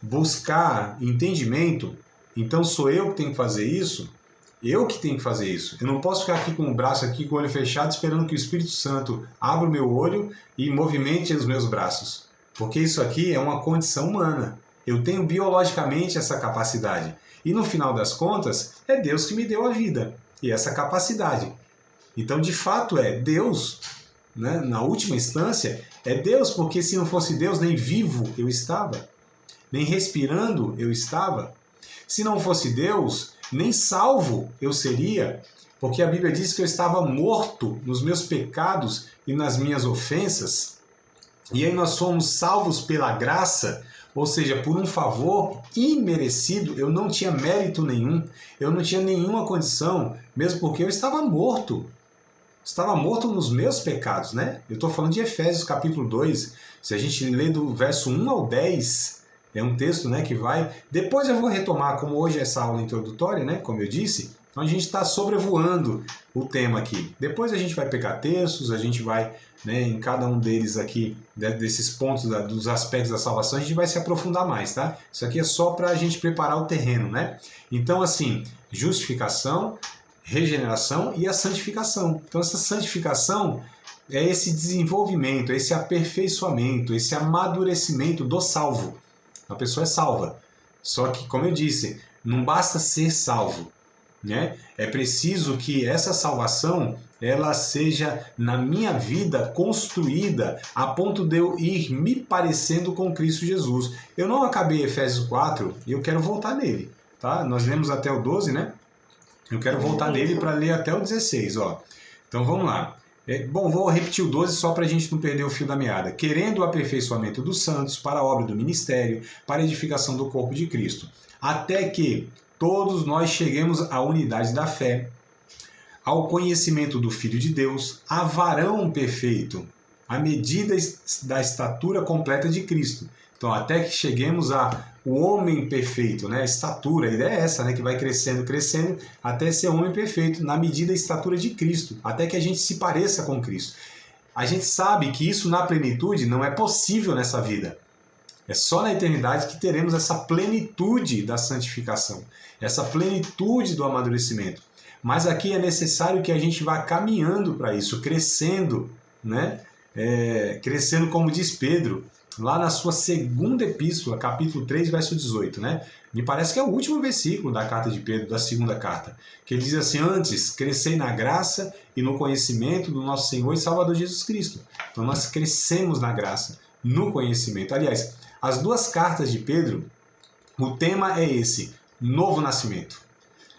buscar entendimento, então sou eu que tenho que fazer isso? Eu que tenho que fazer isso. Eu não posso ficar aqui com o braço aqui, com o olho fechado, esperando que o Espírito Santo abra o meu olho e movimente os meus braços. Porque isso aqui é uma condição humana. Eu tenho biologicamente essa capacidade. E no final das contas, é Deus que me deu a vida e essa capacidade. Então, de fato, é Deus, né? Na última instância, é Deus, porque se não fosse Deus, nem vivo eu estava, nem respirando eu estava. Se não fosse Deus, nem salvo eu seria, porque a Bíblia diz que eu estava morto nos meus pecados e nas minhas ofensas. E aí nós somos salvos pela graça, ou seja, por um favor imerecido. Eu não tinha mérito nenhum, eu não tinha nenhuma condição, mesmo porque eu estava morto. Estava morto nos meus pecados, né? Eu estou falando de Efésios capítulo 2. Se a gente lê do verso 1 ao 10, é um texto, né, que vai... Depois eu vou retomar, como hoje é essa aula introdutória, né, como eu disse. Então a gente está sobrevoando o tema aqui. Depois a gente vai pegar textos, a gente vai, né, em cada um deles aqui, desses pontos, dos aspectos da salvação, a gente vai se aprofundar mais, tá? Isso aqui é só para a gente preparar o terreno, né? Então, assim, justificação, regeneração e a santificação. Então essa santificação é esse desenvolvimento, esse aperfeiçoamento, esse amadurecimento do salvo. A pessoa é salva. Só que, como eu disse, não basta ser salvo, né? É preciso que essa salvação ela seja na minha vida construída a ponto de eu ir me parecendo com Cristo Jesus. Eu não acabei Efésios 4 e eu quero voltar nele, tá? Nós lemos até o 12, né? Eu quero voltar nele para ler até o 16, ó. Então vamos lá. Bom, vou repetir o 12 só para a gente não perder o fio da meada. Querendo o aperfeiçoamento dos santos para a obra do ministério, para a edificação do corpo de Cristo, até que todos nós cheguemos à unidade da fé, ao conhecimento do Filho de Deus, a varão perfeito, à medida da estatura completa de Cristo. Então, até que cheguemos ao homem perfeito, né? A estatura, a ideia é essa, né? Que vai crescendo, crescendo, até ser homem perfeito, na medida da estatura de Cristo, até que a gente se pareça com Cristo. A gente sabe que isso na plenitude não é possível nessa vida. É só na eternidade que teremos essa plenitude da santificação, essa plenitude do amadurecimento. Mas aqui é necessário que a gente vá caminhando para isso, crescendo, né? Crescendo, como diz Pedro, lá na sua segunda epístola, capítulo 3, verso 18, né? Me parece que é o último versículo da carta de Pedro, da segunda carta, que ele diz assim: antes, crescei na graça e no conhecimento do nosso Senhor e Salvador Jesus Cristo. Então nós crescemos na graça, no conhecimento. Aliás, as duas cartas de Pedro, o tema é esse, novo nascimento.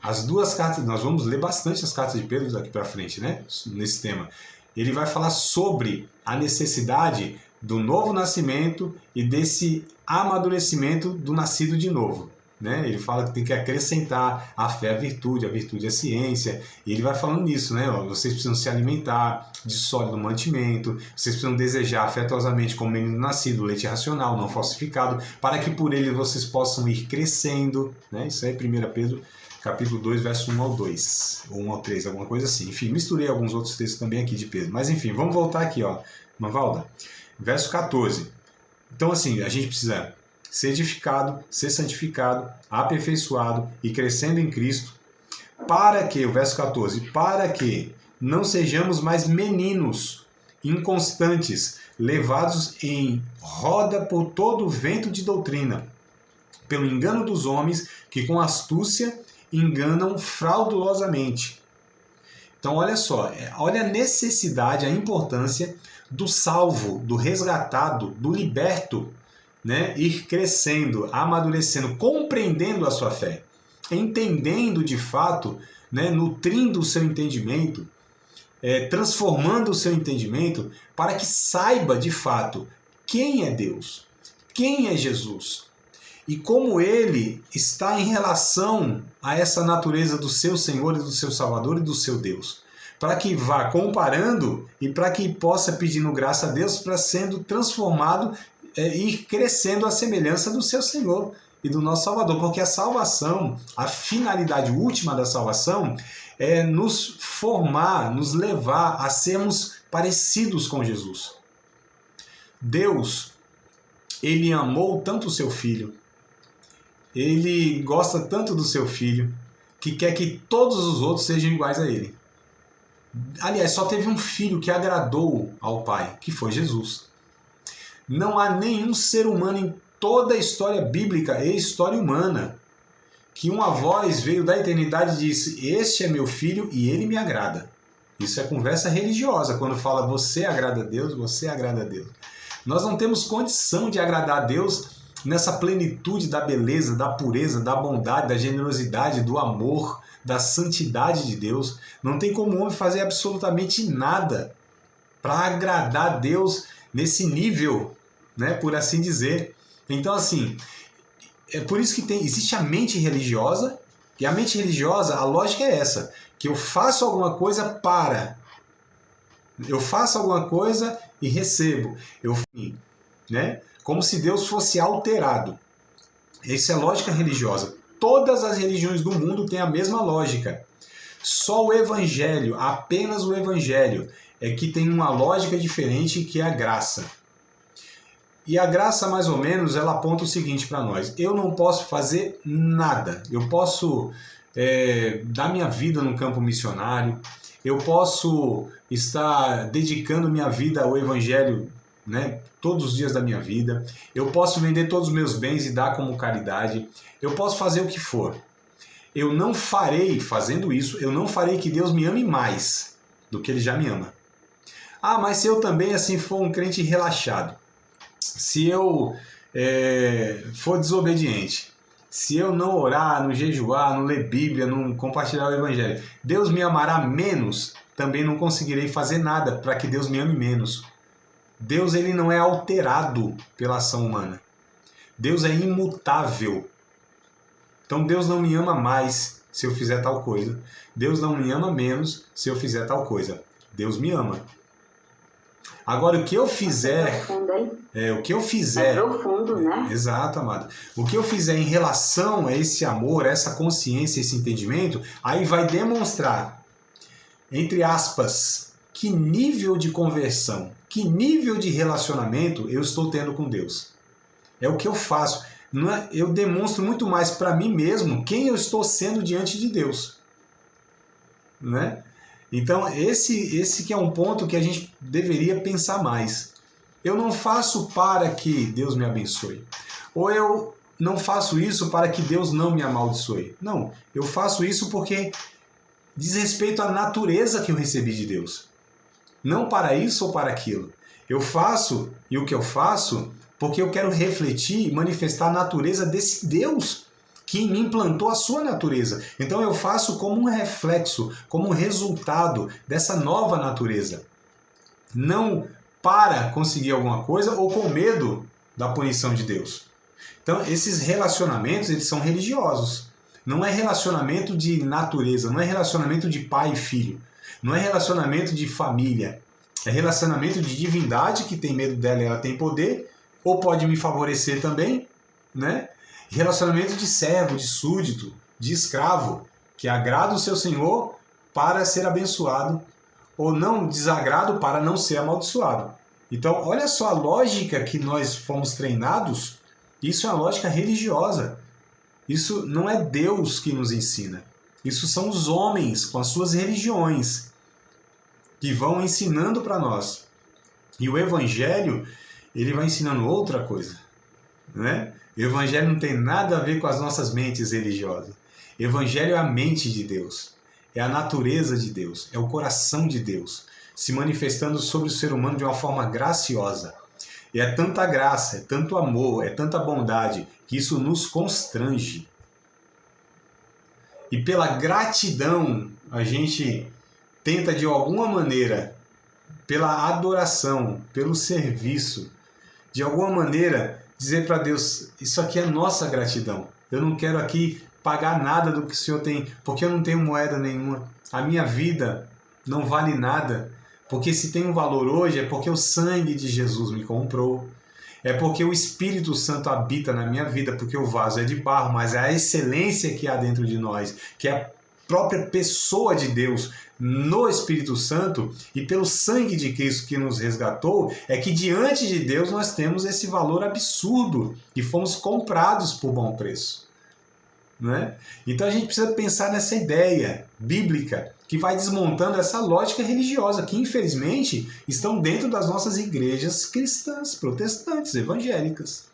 As duas cartas, nós vamos ler bastante as cartas de Pedro daqui para frente, né? Nesse tema. Ele vai falar sobre a necessidade do novo nascimento e desse amadurecimento do nascido de novo, né? Ele fala que tem que acrescentar a fé à virtude, a virtude à ciência, e ele vai falando nisso, né? Vocês precisam se alimentar de sólido mantimento, vocês precisam desejar afetuosamente como menino nascido, leite racional, não falsificado, para que por ele vocês possam ir crescendo, né? Isso aí é 1 Pedro capítulo 2, verso 1 ao 2, ou 1 ao 3, alguma coisa assim. Enfim, misturei alguns outros textos também aqui de Pedro. Mas enfim, vamos voltar aqui, ó, Mavalda. Verso 14. Então assim, a gente precisa ser edificado, ser santificado, aperfeiçoado e crescendo em Cristo, para que, o verso 14, para que não sejamos mais meninos inconstantes, levados em roda por todo o vento de doutrina, pelo engano dos homens que com astúcia enganam fraudulosamente. Então olha só, olha a necessidade, a importância do salvo, do resgatado, do liberto, né? Ir crescendo, amadurecendo, compreendendo a sua fé, entendendo de fato, né? Nutrindo o seu entendimento, transformando o seu entendimento para que saiba de fato quem é Deus, quem é Jesus, e como ele está em relação a essa natureza do seu Senhor e do seu Salvador e do seu Deus. Para que vá comparando e para que possa pedindo graça a Deus para sendo transformado e crescendo à semelhança do seu Senhor e do nosso Salvador. Porque a salvação, a finalidade última da salvação é nos formar, nos levar a sermos parecidos com Jesus. Deus, ele amou tanto o seu Filho, ele gosta tanto do seu Filho, que quer que todos os outros sejam iguais a ele. Aliás, só teve um filho que agradou ao Pai, que foi Jesus. Não há nenhum ser humano em toda a história bíblica e história humana que uma voz veio da eternidade e disse: este é meu filho e ele me agrada. Isso é conversa religiosa, quando fala você agrada a Deus, você agrada a Deus. Nós não temos condição de agradar a Deus nessa plenitude da beleza, da pureza, da bondade, da generosidade, do amor, da santidade de Deus. Não tem como o homem fazer absolutamente nada para agradar a Deus nesse nível, né, por assim dizer. Então, assim, é por isso que existe a mente religiosa, e a mente religiosa, a lógica é essa, que eu faço alguma coisa para, eu faço alguma coisa e recebo, né? Como se Deus fosse alterado. Essa é a lógica religiosa. Todas as religiões do mundo têm a mesma lógica. Só o Evangelho, apenas o Evangelho, é que tem uma lógica diferente, que é a graça. E a graça, mais ou menos, ela aponta o seguinte para nós: eu não posso fazer nada. Eu posso dar minha vida no campo missionário, eu posso estar dedicando minha vida ao Evangelho, né, todos os dias da minha vida, eu posso vender todos os meus bens e dar como caridade, eu posso fazer o que for. Eu não farei, fazendo isso, eu não farei que Deus me ame mais do que Ele já me ama. Ah, mas se eu também assim for um crente relaxado, se eu for desobediente, se eu não orar, não jejuar, não ler Bíblia, não compartilhar o Evangelho, Deus me amará menos? Também não conseguirei fazer nada para que Deus me ame menos. Deus, ele não é alterado pela ação humana. Deus é imutável. Então Deus não me ama mais se eu fizer tal coisa. Deus não me ama menos se eu fizer tal coisa. Deus me ama. Agora, o que eu fizer... o que eu fizer... É profundo, né? Exato, amado. O que eu fizer em relação a esse amor, a essa consciência, esse entendimento, aí vai demonstrar, entre aspas, que nível de conversão, que nível de relacionamento eu estou tendo com Deus. É o que eu faço. Não é, eu demonstro muito mais para mim mesmo quem eu estou sendo diante de Deus. Né? Então, esse que é um ponto que a gente deveria pensar mais. Eu não faço para que Deus me abençoe. Ou eu não faço isso para que Deus não me amaldiçoe. Não, eu faço isso porque diz respeito à natureza que eu recebi de Deus. Não para isso ou para aquilo. Eu faço, e o que eu faço, porque eu quero refletir e manifestar a natureza desse Deus que me implantou a sua natureza. Então eu faço como um reflexo, como um resultado dessa nova natureza. Não para conseguir alguma coisa ou com medo da punição de Deus. Então esses relacionamentos, eles são religiosos. Não é relacionamento de natureza, não é relacionamento de pai e filho. Não é relacionamento de família. É relacionamento de divindade, que tem medo dela e ela tem poder, ou pode me favorecer também, né? Relacionamento de servo, de súdito, de escravo, que agrada o seu senhor para ser abençoado, ou não desagrado para não ser amaldiçoado. Então, olha só a lógica que nós fomos treinados. Isso é uma lógica religiosa. Isso não é Deus que nos ensina. Isso são os homens com as suas religiões que vão ensinando para nós. E o Evangelho, ele vai ensinando outra coisa, né? O Evangelho não tem nada a ver com as nossas mentes religiosas. O Evangelho é a mente de Deus, é a natureza de Deus, é o coração de Deus, se manifestando sobre o ser humano de uma forma graciosa. E é tanta graça, é tanto amor, é tanta bondade, que isso nos constrange. E pela gratidão, a gente tenta de alguma maneira, pela adoração, pelo serviço, de alguma maneira dizer para Deus, isso aqui é nossa gratidão. Eu não quero aqui pagar nada do que o Senhor tem, porque eu não tenho moeda nenhuma. A minha vida não vale nada, porque se tem um valor hoje é porque o sangue de Jesus me comprou. É porque o Espírito Santo habita na minha vida, porque o vaso é de barro, mas é a excelência que há dentro de nós, que é a própria pessoa de Deus no Espírito Santo e pelo sangue de Cristo que nos resgatou, é que diante de Deus nós temos esse valor absurdo e fomos comprados por bom preço. Né? Então a gente precisa pensar nessa ideia bíblica que vai desmontando essa lógica religiosa que infelizmente estão dentro das nossas igrejas cristãs, protestantes, evangélicas.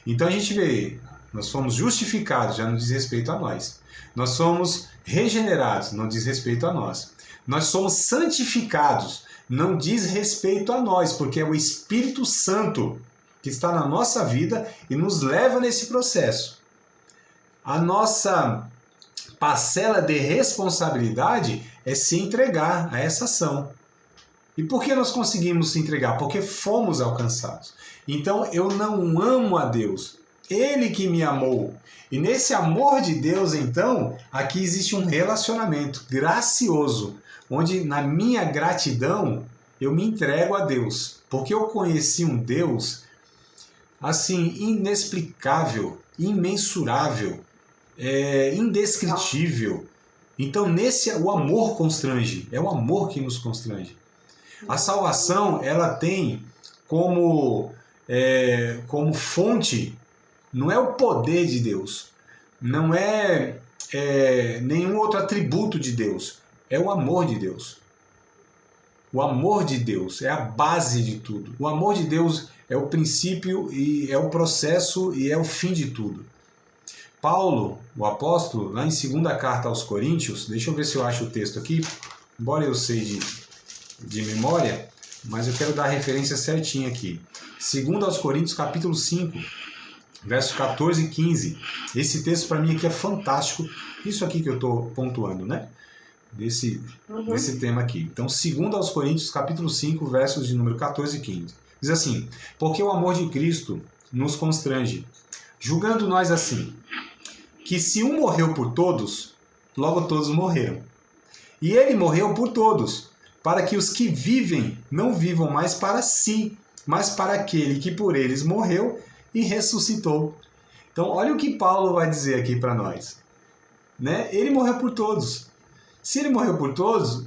Então a gente vê, nós fomos justificados, já não diz respeito a nós. Nós somos regenerados, não diz respeito a nós. Nós somos santificados, não diz respeito a nós, porque é o Espírito Santo que está na nossa vida e nos leva nesse processo. A nossa parcela de responsabilidade é se entregar a essa ação. E por que nós conseguimos se entregar? Porque fomos alcançados. Então eu não amo a Deus, Ele que me amou. E nesse amor de Deus, então, aqui existe um relacionamento gracioso, onde na minha gratidão eu me entrego a Deus. Porque eu conheci um Deus assim, inexplicável, imensurável, indescritível. Então o amor constrange, é o amor que nos constrange. A salvação, ela tem como fonte, não é o poder de Deus, não é nenhum outro atributo de Deus, é o amor de Deus. O amor de Deus é a base de tudo. O amor de Deus é o princípio e é o processo e é o fim de tudo. Paulo, o apóstolo, lá em 2ª carta aos Coríntios, deixa eu ver se eu acho o texto aqui, embora eu sei de memória, mas eu quero dar a referência certinha aqui. 2 aos Coríntios, capítulo 5, versos 14 e 15. Esse texto para mim aqui é fantástico. Isso aqui que eu estou pontuando, né? Desse tema aqui. Então, 2 aos Coríntios, capítulo 5, versos de número 14 e 15. Diz assim: porque o amor de Cristo nos constrange, julgando nós assim, que se um morreu por todos, logo todos morreram. E ele morreu por todos, para que os que vivem não vivam mais para si, mas para aquele que por eles morreu e ressuscitou. Então, olha o que Paulo vai dizer aqui para nós. Né? Ele morreu por todos. Se ele morreu por todos,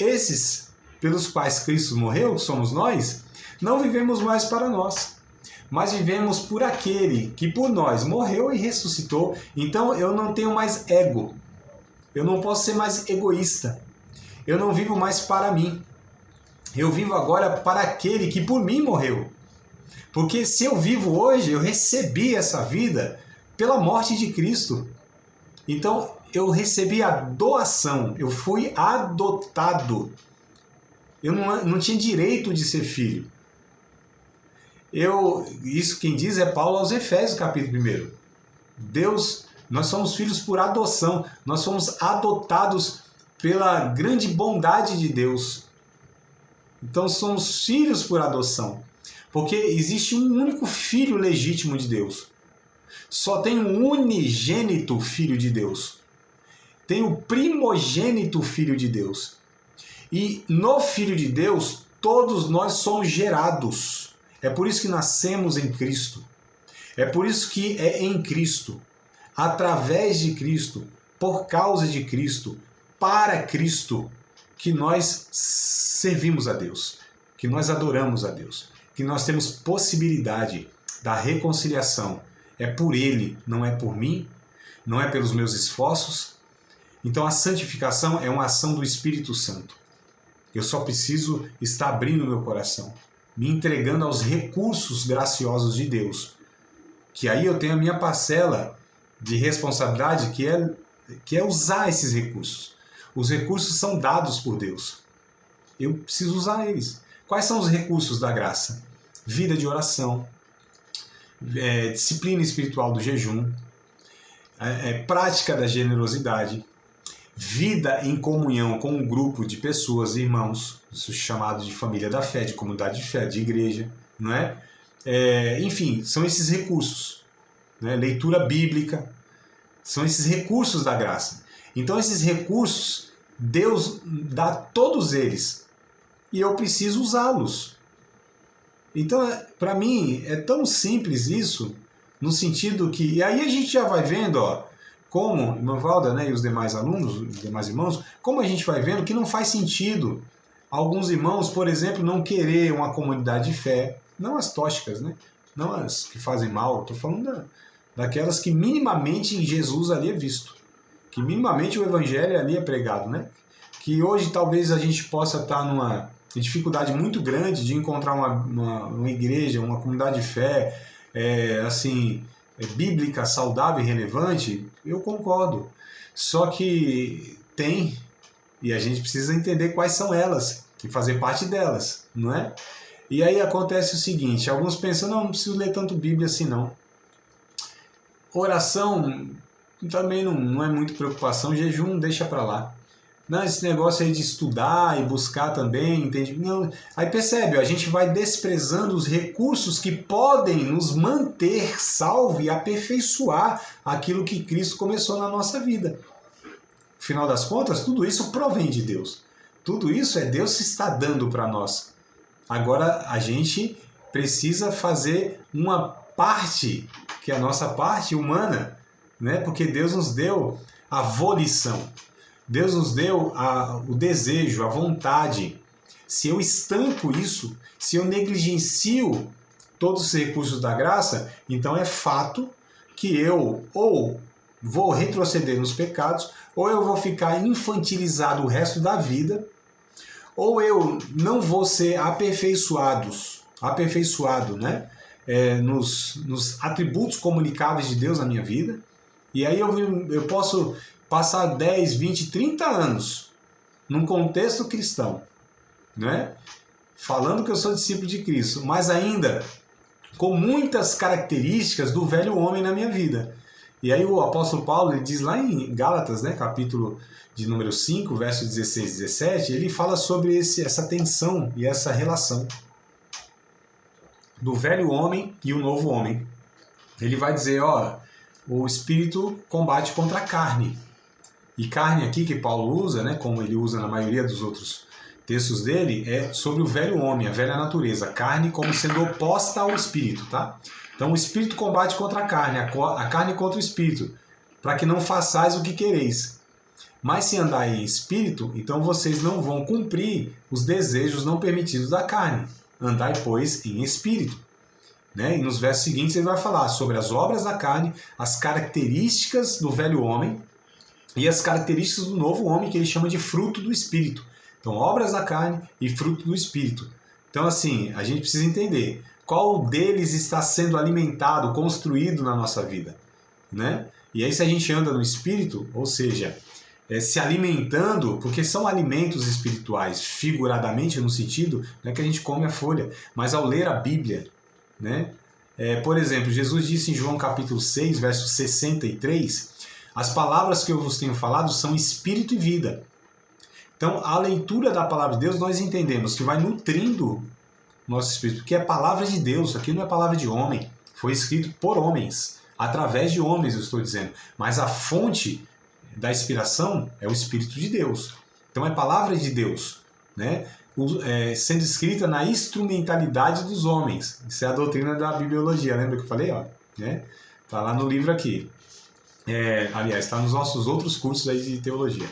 esses pelos quais Cristo morreu, que somos nós, não vivemos mais para nós, mas vivemos por aquele que por nós morreu e ressuscitou. Então eu não tenho mais ego, eu não posso ser mais egoísta, eu não vivo mais para mim, Eu vivo agora para aquele que por mim morreu. Porque se eu vivo hoje, eu recebi essa vida pela morte de Cristo. Então, eu recebi a doação, eu fui adotado. Eu não tinha direito de ser filho. Isso quem diz é Paulo aos Efésios, capítulo 1. Deus, nós somos filhos por adoção, nós somos adotados pela grande bondade de Deus. Então somos filhos por adoção, porque existe um único filho legítimo de Deus. Só tem um unigênito filho de Deus. Tem o primogênito filho de Deus. E no filho de Deus, todos nós somos gerados. É por isso que nascemos em Cristo. É por isso que é em Cristo, através de Cristo, por causa de Cristo, para Cristo, que nós servimos a Deus, que nós adoramos a Deus, que nós temos possibilidade da reconciliação. É por Ele, não é por mim, não é pelos meus esforços. Então a santificação é uma ação do Espírito Santo. Eu só preciso estar abrindo meu coração, me entregando aos recursos graciosos de Deus, que aí eu tenho a minha parcela de responsabilidade, que é usar esses recursos. Os recursos são dados por Deus. Eu preciso usar eles. Quais são os recursos da graça? Vida de oração, disciplina espiritual do jejum, prática da generosidade, vida em comunhão com um grupo de pessoas, irmãos, isso é chamado de família da fé, de comunidade de fé, de igreja, não é? Enfim, são esses recursos, né? Leitura bíblica, são esses recursos da graça. Então esses recursos, Deus dá todos eles e eu preciso usá-los. Então, para mim, é tão simples isso, no sentido que... E aí a gente já vai vendo, como, irmã Valda, né, e os demais alunos, os demais irmãos, como a gente vai vendo que não faz sentido alguns irmãos, por exemplo, não querer uma comunidade de fé, não as tóxicas, né? Não as que fazem mal, estou falando daquelas que minimamente em Jesus ali é visto, que minimamente o evangelho ali é pregado, né? Que hoje talvez a gente possa estar numa dificuldade muito grande de encontrar uma igreja, uma comunidade de fé, bíblica, saudável e relevante, eu concordo. Só que tem, e a gente precisa entender quais são elas, e fazer parte delas, não é? E aí acontece o seguinte, alguns pensam, não preciso ler tanto Bíblia assim não. Oração também não é muito preocupação, jejum deixa para lá. Não, esse negócio aí de estudar e buscar também, entende? Não. Aí percebe, a gente vai desprezando os recursos que podem nos manter salvo e aperfeiçoar aquilo que Cristo começou na nossa vida. No final das contas, tudo isso provém de Deus. Tudo isso é Deus que está dando para nós. Agora a gente precisa fazer uma parte, que é a nossa parte humana, né? Porque Deus nos deu a volição. Deus nos deu o desejo, a vontade. Se eu estanco isso, se eu negligencio todos os recursos da graça, então é fato que eu ou vou retroceder nos pecados, ou eu vou ficar infantilizado o resto da vida, ou eu não vou ser aperfeiçoado, né? Nos atributos comunicáveis de Deus na minha vida. E aí eu posso passar 10, 20, 30 anos num contexto cristão, né? Falando que eu sou discípulo de Cristo, mas ainda com muitas características do velho homem na minha vida. E aí o apóstolo Paulo, ele diz lá em Gálatas, né, capítulo de número 5, versos 16 e 17, ele fala sobre essa tensão e essa relação do velho homem e o novo homem. Ele vai dizer, o espírito combate contra a carne. E carne aqui que Paulo usa, né, como ele usa na maioria dos outros textos dele, é sobre o velho homem, a velha natureza. Carne como sendo oposta ao espírito, tá? Então o espírito combate contra a carne contra o espírito, para que não façais o que quereis. Mas se andai em espírito, então vocês não vão cumprir os desejos não permitidos da carne. Andai, pois, em espírito. Né? E nos versos seguintes ele vai falar sobre as obras da carne, as características do velho homem e as características do novo homem, que ele chama de fruto do espírito. Então, obras da carne e fruto do Espírito. Então, assim, a gente precisa entender qual deles está sendo alimentado, construído na nossa vida, né? E aí, se a gente anda no Espírito, ou seja, se alimentando, porque são alimentos espirituais, figuradamente no sentido, não é que a gente come a folha, mas ao ler a Bíblia, né? Por exemplo, Jesus disse em João capítulo 6, verso 63, as palavras que eu vos tenho falado são espírito e vida. Então, a leitura da palavra de Deus, nós entendemos que vai nutrindo nosso espírito, porque é palavra de Deus, aqui não é palavra de homem, foi escrito por homens, através de homens, eu estou dizendo, mas a fonte da inspiração é o Espírito de Deus. Então é palavra de Deus, né? Sendo escrita na instrumentalidade dos homens. Isso é a doutrina da bibliologia, lembra que eu falei? Né? Tá lá no livro aqui. Aliás, está nos nossos outros cursos aí de teologia.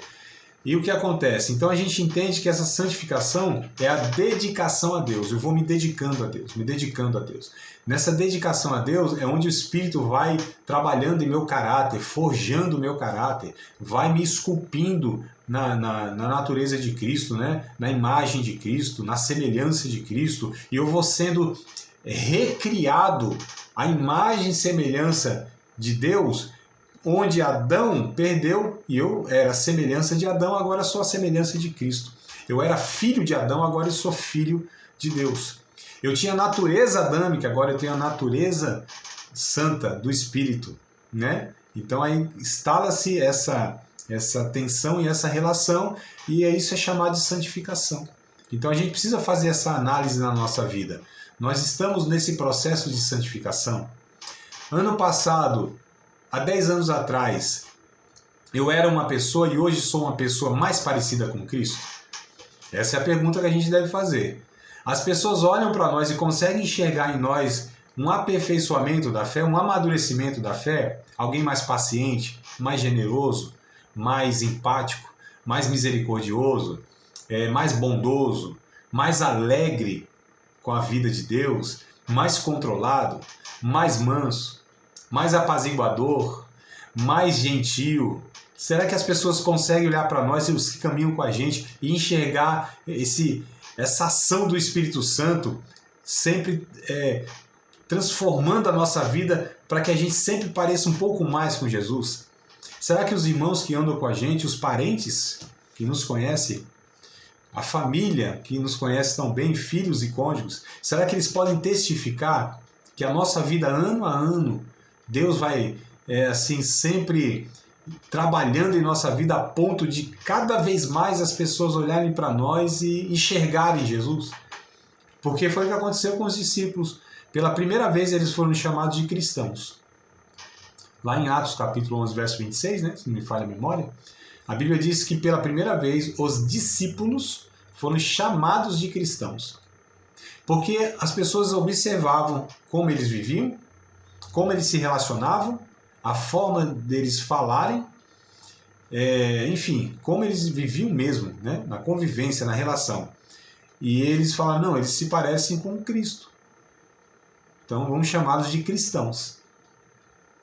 E o que acontece? Então a gente entende que essa santificação é a dedicação a Deus. Eu vou me dedicando a Deus, me dedicando a Deus. Nessa dedicação a Deus é onde o Espírito vai trabalhando em meu caráter, forjando o meu caráter, vai me esculpindo na natureza de Cristo, né? Na imagem de Cristo, na semelhança de Cristo, e eu vou sendo recriado à imagem e semelhança de Deus, onde Adão perdeu, e eu era a semelhança de Adão, agora sou a semelhança de Cristo. Eu era filho de Adão, agora eu sou filho de Deus. Eu tinha a natureza adâmica, agora eu tenho a natureza santa do Espírito, né? Então aí instala-se essa tensão e essa relação, e isso é chamado de santificação. Então a gente precisa fazer essa análise na nossa vida. Nós estamos nesse processo de santificação. Ano passado, há 10 anos atrás, eu era uma pessoa e hoje sou uma pessoa mais parecida com Cristo? Essa é a pergunta que a gente deve fazer. As pessoas olham para nós e conseguem enxergar em nós um aperfeiçoamento da fé, um amadurecimento da fé, alguém mais paciente, mais generoso, mais empático, mais misericordioso, mais bondoso, mais alegre com a vida de Deus, mais controlado, mais manso, mais apaziguador, mais gentil. Será que as pessoas conseguem olhar para nós e os que caminham com a gente e enxergar essa ação do Espírito Santo sempre transformando a nossa vida para que a gente sempre pareça um pouco mais com Jesus? Será que os irmãos que andam com a gente, os parentes que nos conhecem, a família que nos conhece tão bem, filhos e cônjuges, será que eles podem testificar que a nossa vida, ano a ano, Deus vai assim sempre trabalhando em nossa vida a ponto de cada vez mais as pessoas olharem para nós e enxergarem Jesus? Porque foi o que aconteceu com os discípulos. Pela primeira vez eles foram chamados de cristãos. Lá em Atos capítulo 11, verso 26, né, se não me falha a memória, a Bíblia diz que pela primeira vez os discípulos foram chamados de cristãos. Porque as pessoas observavam como eles viviam, como eles se relacionavam, a forma deles falarem, enfim, como eles viviam mesmo, né? Na convivência, na relação. E eles falaram, não, eles se parecem com Cristo. Então vamos chamá-los de cristãos.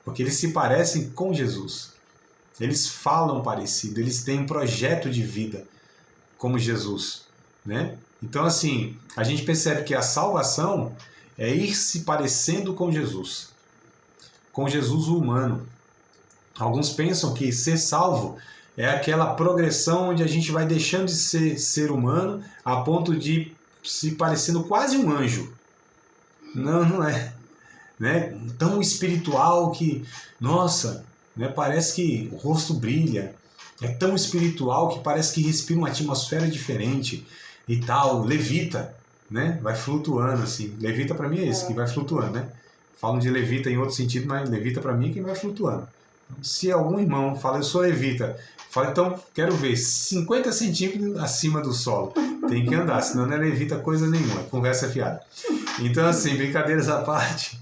Porque eles se parecem com Jesus. Eles falam parecido, eles têm um projeto de vida como Jesus, né? Então assim, a gente percebe que a salvação é ir se parecendo com Jesus humano. Alguns pensam que ser salvo é aquela progressão onde a gente vai deixando de ser humano a ponto de se parecendo quase um anjo. Não, não é. Né? Tão espiritual que, nossa, né? Parece que o rosto brilha. É tão espiritual que parece que respira uma atmosfera diferente e tal. Levita, né? Vai flutuando assim. Levita para mim é esse, que vai flutuando, né? Falam de levita em outro sentido, mas levita para mim é quem vai flutuando. Se algum irmão fala, eu sou levita, fala, então quero ver 50 centímetros acima do solo. Tem que andar, senão não é levita coisa nenhuma, conversa fiada. Então assim, brincadeiras à parte,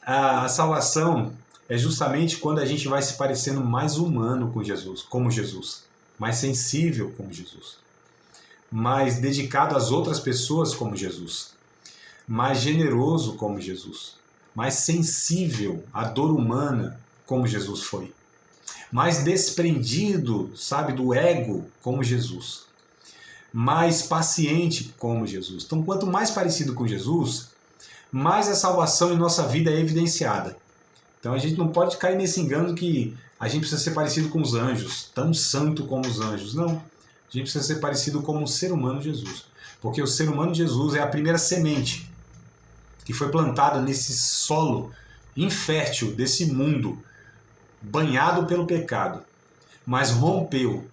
a salvação é justamente quando a gente vai se parecendo mais humano com Jesus, como Jesus, mais sensível como Jesus, mais dedicado às outras pessoas como Jesus, mais generoso como Jesus, mais sensível à dor humana, como Jesus foi. Mais desprendido, sabe, do ego, como Jesus. mais paciente como Jesus. Então, quanto mais parecido com Jesus, mais a salvação em nossa vida é evidenciada. Então, a gente não pode cair nesse engano que a gente precisa ser parecido com os anjos, tão santo como os anjos. Não. A gente precisa ser parecido como o ser humano Jesus. Porque o ser humano Jesus é a primeira semente que foi plantada nesse solo infértil desse mundo, banhado pelo pecado, mas rompeu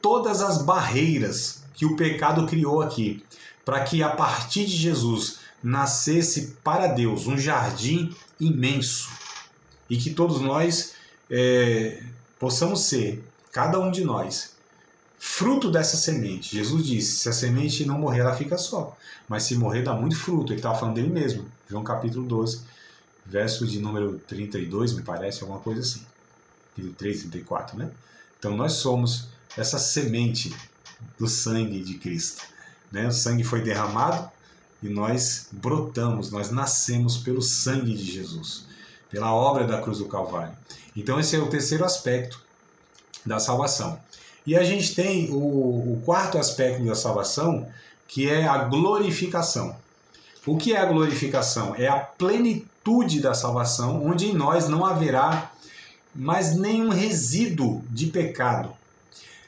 todas as barreiras que o pecado criou aqui, para que a partir de Jesus nascesse para Deus um jardim imenso, e que todos nós possamos ser, cada um de nós, fruto dessa semente. Jesus disse, se a semente não morrer, ela fica só, mas se morrer, dá muito fruto. Ele estava falando dele mesmo, João capítulo 12, verso de número 32, me parece, alguma coisa assim, 33, 34, né? Então nós somos essa semente do sangue de Cristo, né? O sangue foi derramado e nós brotamos, nós nascemos pelo sangue de Jesus, pela obra da cruz do Calvário. Então esse é o terceiro aspecto da salvação. E a gente tem o quarto aspecto da salvação, que é a glorificação. O que é a glorificação? É a plenitude da salvação, onde em nós não haverá mais nenhum resíduo de pecado.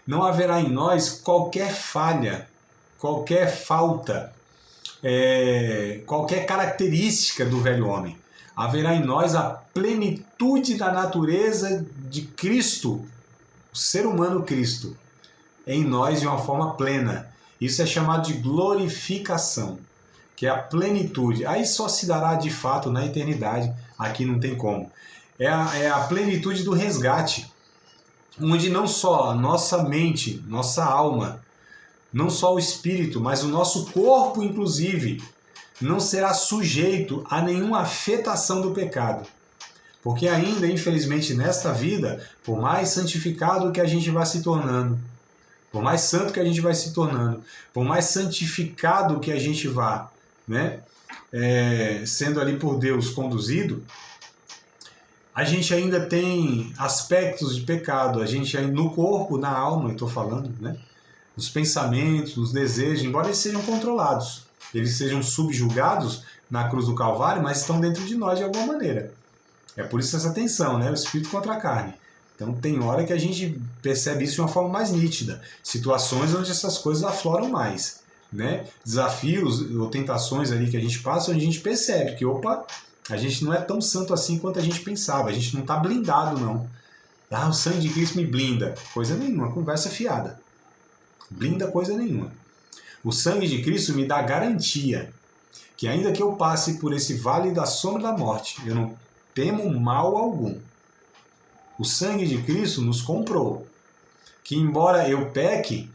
Não haverá em nós qualquer falha, qualquer falta, qualquer característica do velho homem. Haverá em nós a plenitude da natureza de Cristo, o ser humano Cristo, em nós de uma forma plena. Isso é chamado de glorificação, que é a plenitude. Aí só se dará de fato na eternidade, aqui não tem como. É a plenitude do resgate, onde não só a nossa mente, nossa alma, não só o espírito, mas o nosso corpo, inclusive, não será sujeito a nenhuma afetação do pecado. Porque ainda, infelizmente, nesta vida, por mais santificado que a gente vai se tornando, por mais santo que a gente vai se tornando, por mais santificado que a gente vá, né, sendo ali por Deus conduzido, a gente ainda tem aspectos de pecado. A gente ainda, no corpo, na alma, eu estou falando, né, nos pensamentos, nos desejos, embora eles sejam controlados, eles sejam subjugados na cruz do Calvário, mas estão dentro de nós de alguma maneira. É por isso essa tensão, né? O espírito contra a carne. Então tem hora que a gente percebe isso de uma forma mais nítida. Situações onde essas coisas afloram mais, né? Desafios ou tentações ali que a gente passa, onde a gente percebe que, opa, a gente não é tão santo assim quanto a gente pensava. A gente não está blindado, não. Ah, o sangue de Cristo me blinda. Coisa nenhuma, conversa fiada. Blinda coisa nenhuma. O sangue de Cristo me dá garantia que ainda que eu passe por esse vale da sombra da morte, eu não temo mal algum. O sangue de Cristo nos comprou. Que embora eu peque,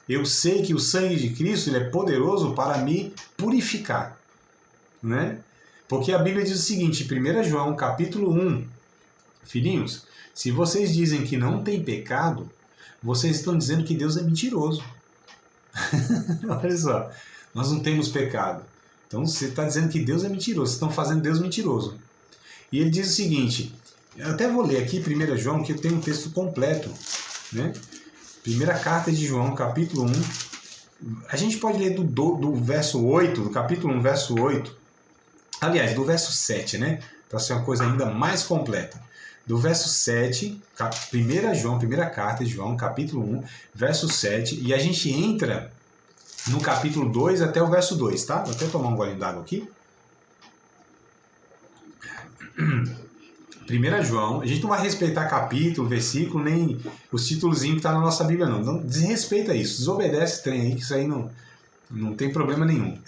eu sei que o sangue de Cristo ele é poderoso para me purificar, né? Porque a Bíblia diz o seguinte, em 1 João capítulo 1, filhinhos, se vocês dizem que não tem pecado, vocês estão dizendo que Deus é mentiroso. Olha só, nós não temos pecado. Então você está dizendo que Deus é mentiroso, vocês estão fazendo Deus mentiroso. E ele diz o seguinte, eu até vou ler aqui 1 João, que tem um texto completo, né? Primeira carta de João, capítulo 1. A gente pode ler do verso 8, do capítulo 1, verso 8. Aliás, do verso 7, né? Para ser uma coisa ainda mais completa. Do verso 7, 1 João, primeira carta de João, capítulo 1, verso 7. E a gente entra no capítulo 2 até o verso 2, tá? Vou até tomar um golinho d'água aqui. 1 João, a gente não vai respeitar capítulo, versículo, nem os títulozinhos que estão na nossa Bíblia, não. Não desrespeita isso, desobedece esse trem aí, que isso aí não tem problema nenhum.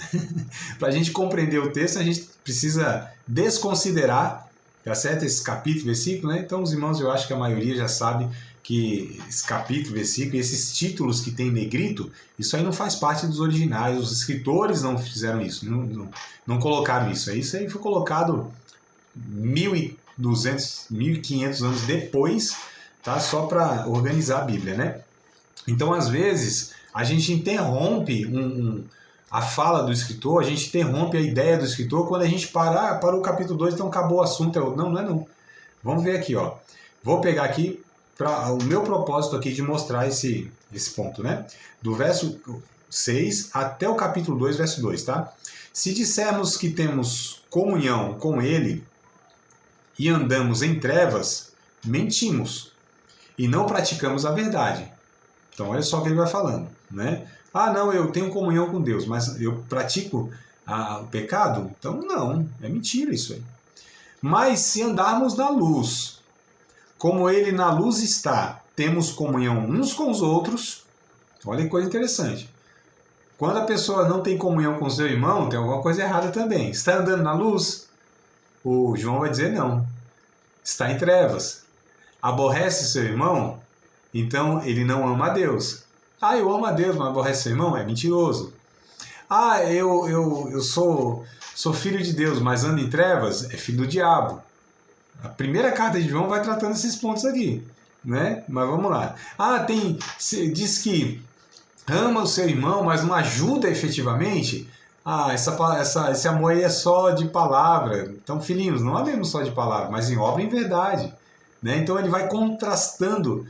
Para a gente compreender o texto, a gente precisa desconsiderar, tá certo? Esse capítulo, versículo, né? Então, os irmãos, eu acho que a maioria já sabe que esse capítulo, versículo, esses títulos que tem negrito, isso aí não faz parte dos originais, os escritores não fizeram isso, não colocaram isso. Isso aí foi colocado 1.200, 1.500 anos depois, tá? Só para organizar a Bíblia, né? Então, às vezes, a gente interrompe a fala do escritor, a gente interrompe a ideia do escritor quando a gente para o capítulo 2, então acabou o assunto. Não é não. Vamos ver aqui, ó. Vou pegar aqui o meu propósito aqui de mostrar esse esse ponto, né? Do verso 6 até o capítulo 2, verso 2, tá? Se dissermos que temos comunhão com Ele e andamos em trevas, mentimos e não praticamos a verdade. Então, olha só o que ele vai falando, né? Ah, não, eu tenho comunhão com Deus, mas eu pratico o pecado? Então, não, é mentira isso aí. Mas se andarmos na luz, como Ele na luz está, temos comunhão uns com os outros. Olha que coisa interessante. Quando a pessoa não tem comunhão com o seu irmão, tem alguma coisa errada também. Está andando na luz? O João vai dizer não. Está em trevas. Aborrece seu irmão? Então ele não ama a Deus. Ah, eu amo a Deus, mas aborrece seu irmão? É mentiroso. Ah, eu sou filho de Deus, mas ando em trevas? É filho do diabo. A primeira carta de João vai tratando esses pontos aqui, né? Mas vamos lá. Ah, diz que ama o seu irmão, mas não ajuda efetivamente. Ah, esse amor aí é só de palavra. Então, filhinhos, não amemos só de palavra, mas em obra e em verdade, né? Então ele vai contrastando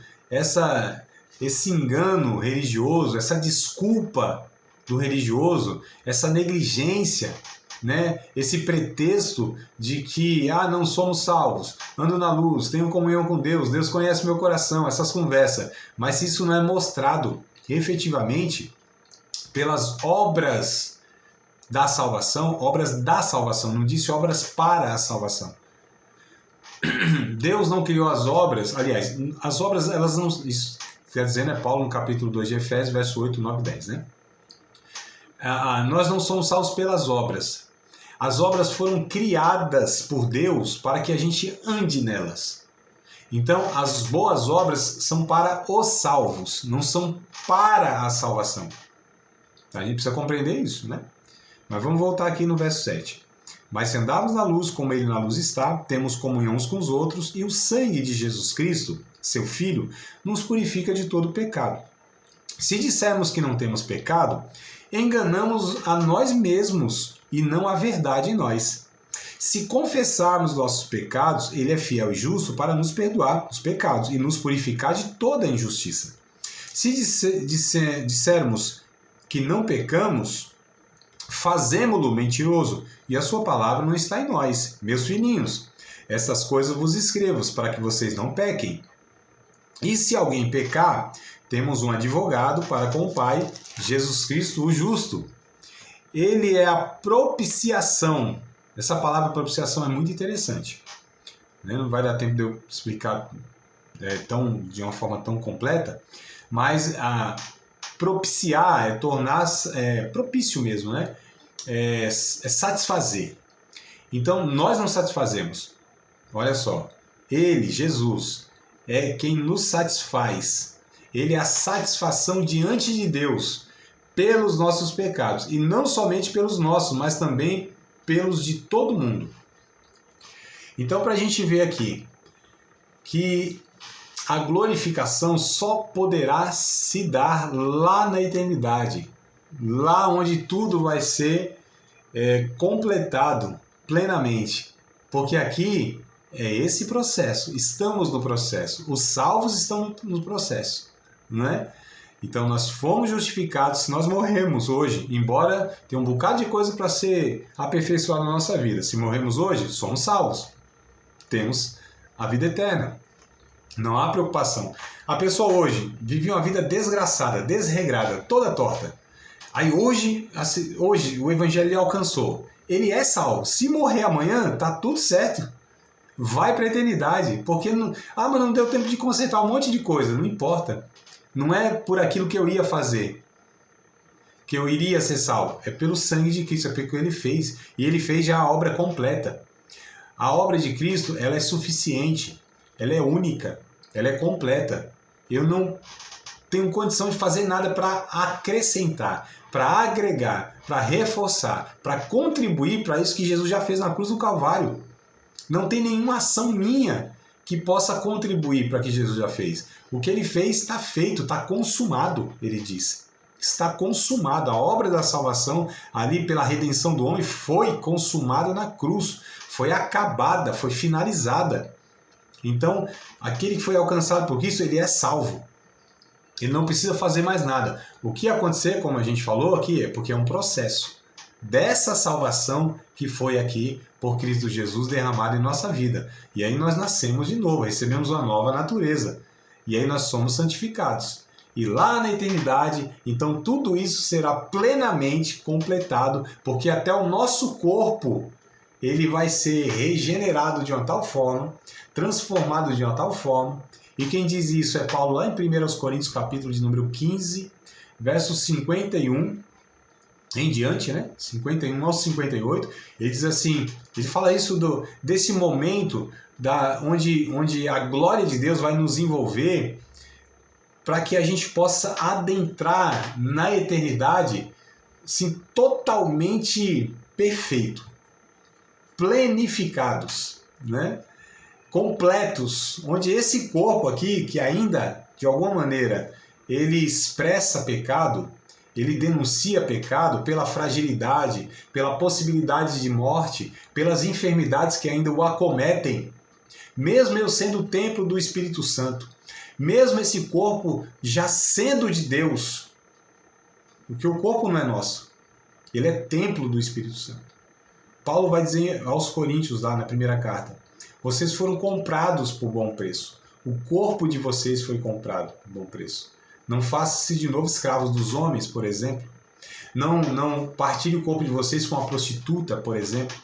esse engano religioso, essa desculpa do religioso, essa negligência, né? Esse pretexto de que não somos salvos, ando na luz, tenho comunhão com Deus, Deus conhece meu coração, essas conversas. Mas se isso não é mostrado efetivamente pelas obras da salvação, não disse obras para a salvação. Deus não criou as obras, aliás, as obras, elas não... Isso quer dizer, né, Paulo no capítulo 2 de Efésios, verso 8, 9 e 10, né? Nós não somos salvos pelas obras. As obras foram criadas por Deus para que a gente ande nelas. Então, as boas obras são para os salvos, não são para a salvação. A gente precisa compreender isso, né? Mas vamos voltar aqui no verso 7. Mas se andarmos na luz, como Ele na luz está, temos comunhão uns com os outros, e o sangue de Jesus Cristo, seu Filho, nos purifica de todo pecado. Se dissermos que não temos pecado, enganamos a nós mesmos e não a verdade em nós. Se confessarmos nossos pecados, Ele é fiel e justo para nos perdoar os pecados e nos purificar de toda a injustiça. Se dissermos que não pecamos, fazemo-lo mentiroso, e a sua palavra não está em nós. Meus filhinhos, essas coisas vos escrevo, para que vocês não pequem. E se alguém pecar, temos um advogado para com o Pai, Jesus Cristo, o justo. Ele é a propiciação. Essa palavra propiciação é muito interessante. Não vai dar tempo de eu explicar de uma forma tão completa, mas propiciar é tornar propício mesmo, né? É satisfazer. Então, nós não satisfazemos. Olha só, Ele, Jesus, é quem nos satisfaz. Ele é a satisfação diante de Deus pelos nossos pecados. E não somente pelos nossos, mas também pelos de todo mundo. Então, para a gente ver aqui que a glorificação só poderá se dar lá na eternidade, lá onde tudo vai ser completado plenamente. Porque aqui é esse processo, estamos no processo, os salvos estão no processo, não é? Então nós fomos justificados, se nós morremos hoje, embora tenha um bocado de coisa para ser aperfeiçoada na nossa vida, se morremos hoje, somos salvos, temos a vida eterna. Não há preocupação. A pessoa hoje vive uma vida desgraçada, desregrada, toda torta. Aí hoje o evangelho lhe alcançou. Ele é salvo. Se morrer amanhã, tá tudo certo. Vai para a eternidade. Porque mas não deu tempo de consertar um monte de coisa. Não importa. Não é por aquilo que eu ia fazer que eu iria ser salvo. É pelo sangue de Cristo, é pelo que Ele fez. E Ele fez já a obra completa. A obra de Cristo, ela é suficiente. Ela é única, ela é completa. Eu não tenho condição de fazer nada para acrescentar, para agregar, para reforçar, para contribuir para isso que Jesus já fez na cruz do Calvário. Não tem nenhuma ação minha que possa contribuir para o que Jesus já fez. O que Ele fez está feito, está consumado, Ele diz. Está consumado. A obra da salvação, ali pela redenção do homem, foi consumada na cruz. Foi acabada, foi finalizada. Então, aquele que foi alcançado por Cristo, ele é salvo. Ele não precisa fazer mais nada. O que acontecer, como a gente falou aqui, é porque é um processo dessa salvação que foi aqui por Cristo Jesus derramado em nossa vida. E aí nós nascemos de novo, recebemos uma nova natureza. E aí nós somos santificados. E lá na eternidade, então tudo isso será plenamente completado, porque até o nosso corpo ele vai ser regenerado de uma tal forma, transformado de uma tal forma. E quem diz isso é Paulo lá em 1 Coríntios, capítulo de número 15, versos 51 em diante, né? 51 ao 58. Ele diz assim, ele fala isso desse momento onde a glória de Deus vai nos envolver para que a gente possa adentrar na eternidade assim, totalmente perfeito, plenificados, né? Completos, onde esse corpo aqui, que ainda, de alguma maneira, ele expressa pecado, ele denuncia pecado pela fragilidade, pela possibilidade de morte, pelas enfermidades que ainda o acometem, mesmo eu sendo o templo do Espírito Santo, mesmo esse corpo já sendo de Deus, porque o corpo não é nosso, ele é templo do Espírito Santo. Paulo vai dizer aos Coríntios, lá na primeira carta, vocês foram comprados por bom preço. O corpo de vocês foi comprado por bom preço. Não faça-se de novo escravos dos homens, por exemplo. Não partilhe o corpo de vocês com uma prostituta, por exemplo,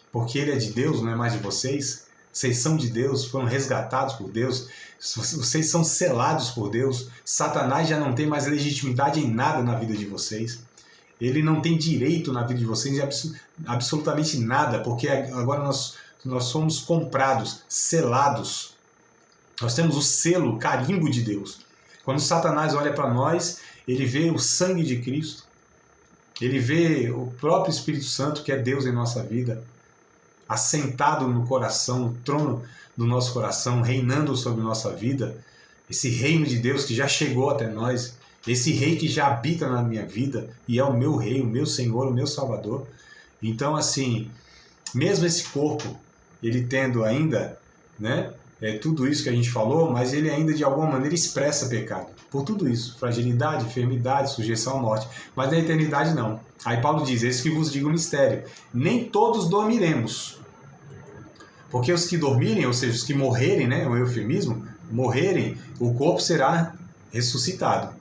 porque ele é de Deus, não é mais de vocês. Vocês são de Deus, foram resgatados por Deus, vocês são selados por Deus. Satanás já não tem mais legitimidade em nada na vida de vocês. Ele não tem direito na vida de vocês de absolutamente nada, porque agora nós somos comprados, selados. Nós temos o selo, o carimbo de Deus. Quando Satanás olha para nós, ele vê o sangue de Cristo, ele vê o próprio Espírito Santo, que é Deus em nossa vida, assentado no coração, no trono do nosso coração, reinando sobre nossa vida, esse reino de Deus que já chegou até nós, esse rei que já habita na minha vida e é o meu rei, o meu Senhor, o meu Salvador. Então, assim, mesmo esse corpo, ele tendo ainda, né, tudo isso que a gente falou, mas ele ainda de alguma maneira expressa pecado. Por tudo isso, fragilidade, enfermidade, sujeição à morte. Mas na eternidade não. Aí Paulo diz, esse que vos digo o mistério, nem todos dormiremos. Porque os que dormirem, ou seja, os que morrerem, né, é um eufemismo, morrerem, o corpo será ressuscitado.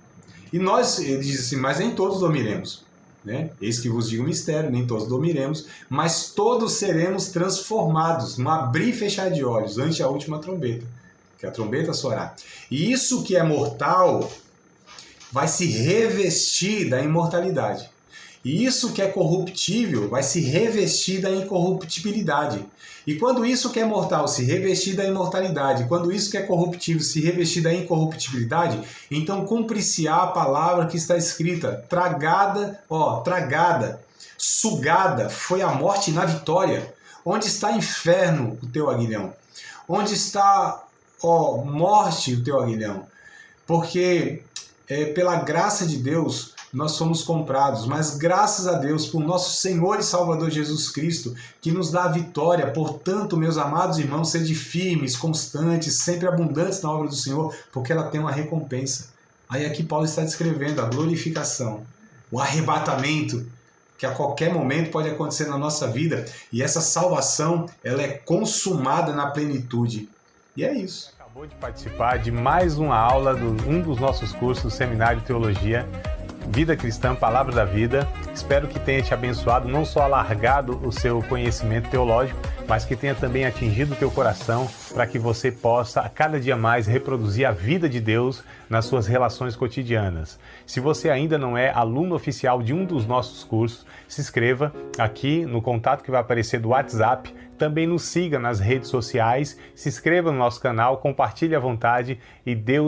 E nós, ele diz assim, mas nem todos dormiremos. Né? Eis que vos digo o mistério, nem todos dormiremos, mas todos seremos transformados, num abrir e fechar de olhos, ante a última trombeta, que a trombeta soará. E isso que é mortal vai se revestir da imortalidade. E isso que é corruptível vai se revestir da incorruptibilidade. E quando isso que é mortal se revestir da imortalidade, quando isso que é corruptível se revestir da incorruptibilidade, então cumprir-se-á a palavra que está escrita, tragada, sugada, foi a morte na vitória. Onde está inferno, o teu aguilhão? Onde está, morte, o teu aguilhão? Porque pela graça de Deus nós somos comprados, mas graças a Deus por nosso Senhor e Salvador Jesus Cristo, que nos dá a vitória. Portanto, meus amados irmãos, sede firmes, constantes, sempre abundantes na obra do Senhor, porque ela tem uma recompensa. Aí aqui Paulo está descrevendo a glorificação, o arrebatamento, que a qualquer momento pode acontecer na nossa vida, e essa salvação, ela é consumada na plenitude. E é isso. Acabou de participar de mais uma aula de um dos nossos cursos do Seminário de Teologia, Vida Cristã, Palavra da Vida. Espero que tenha te abençoado, não só alargado o seu conhecimento teológico, mas que tenha também atingido o teu coração para que você possa, a cada dia mais, reproduzir a vida de Deus nas suas relações cotidianas. Se você ainda não é aluno oficial de um dos nossos cursos, se inscreva aqui no contato que vai aparecer do WhatsApp. Também nos siga nas redes sociais, se inscreva no nosso canal, compartilhe à vontade e Deus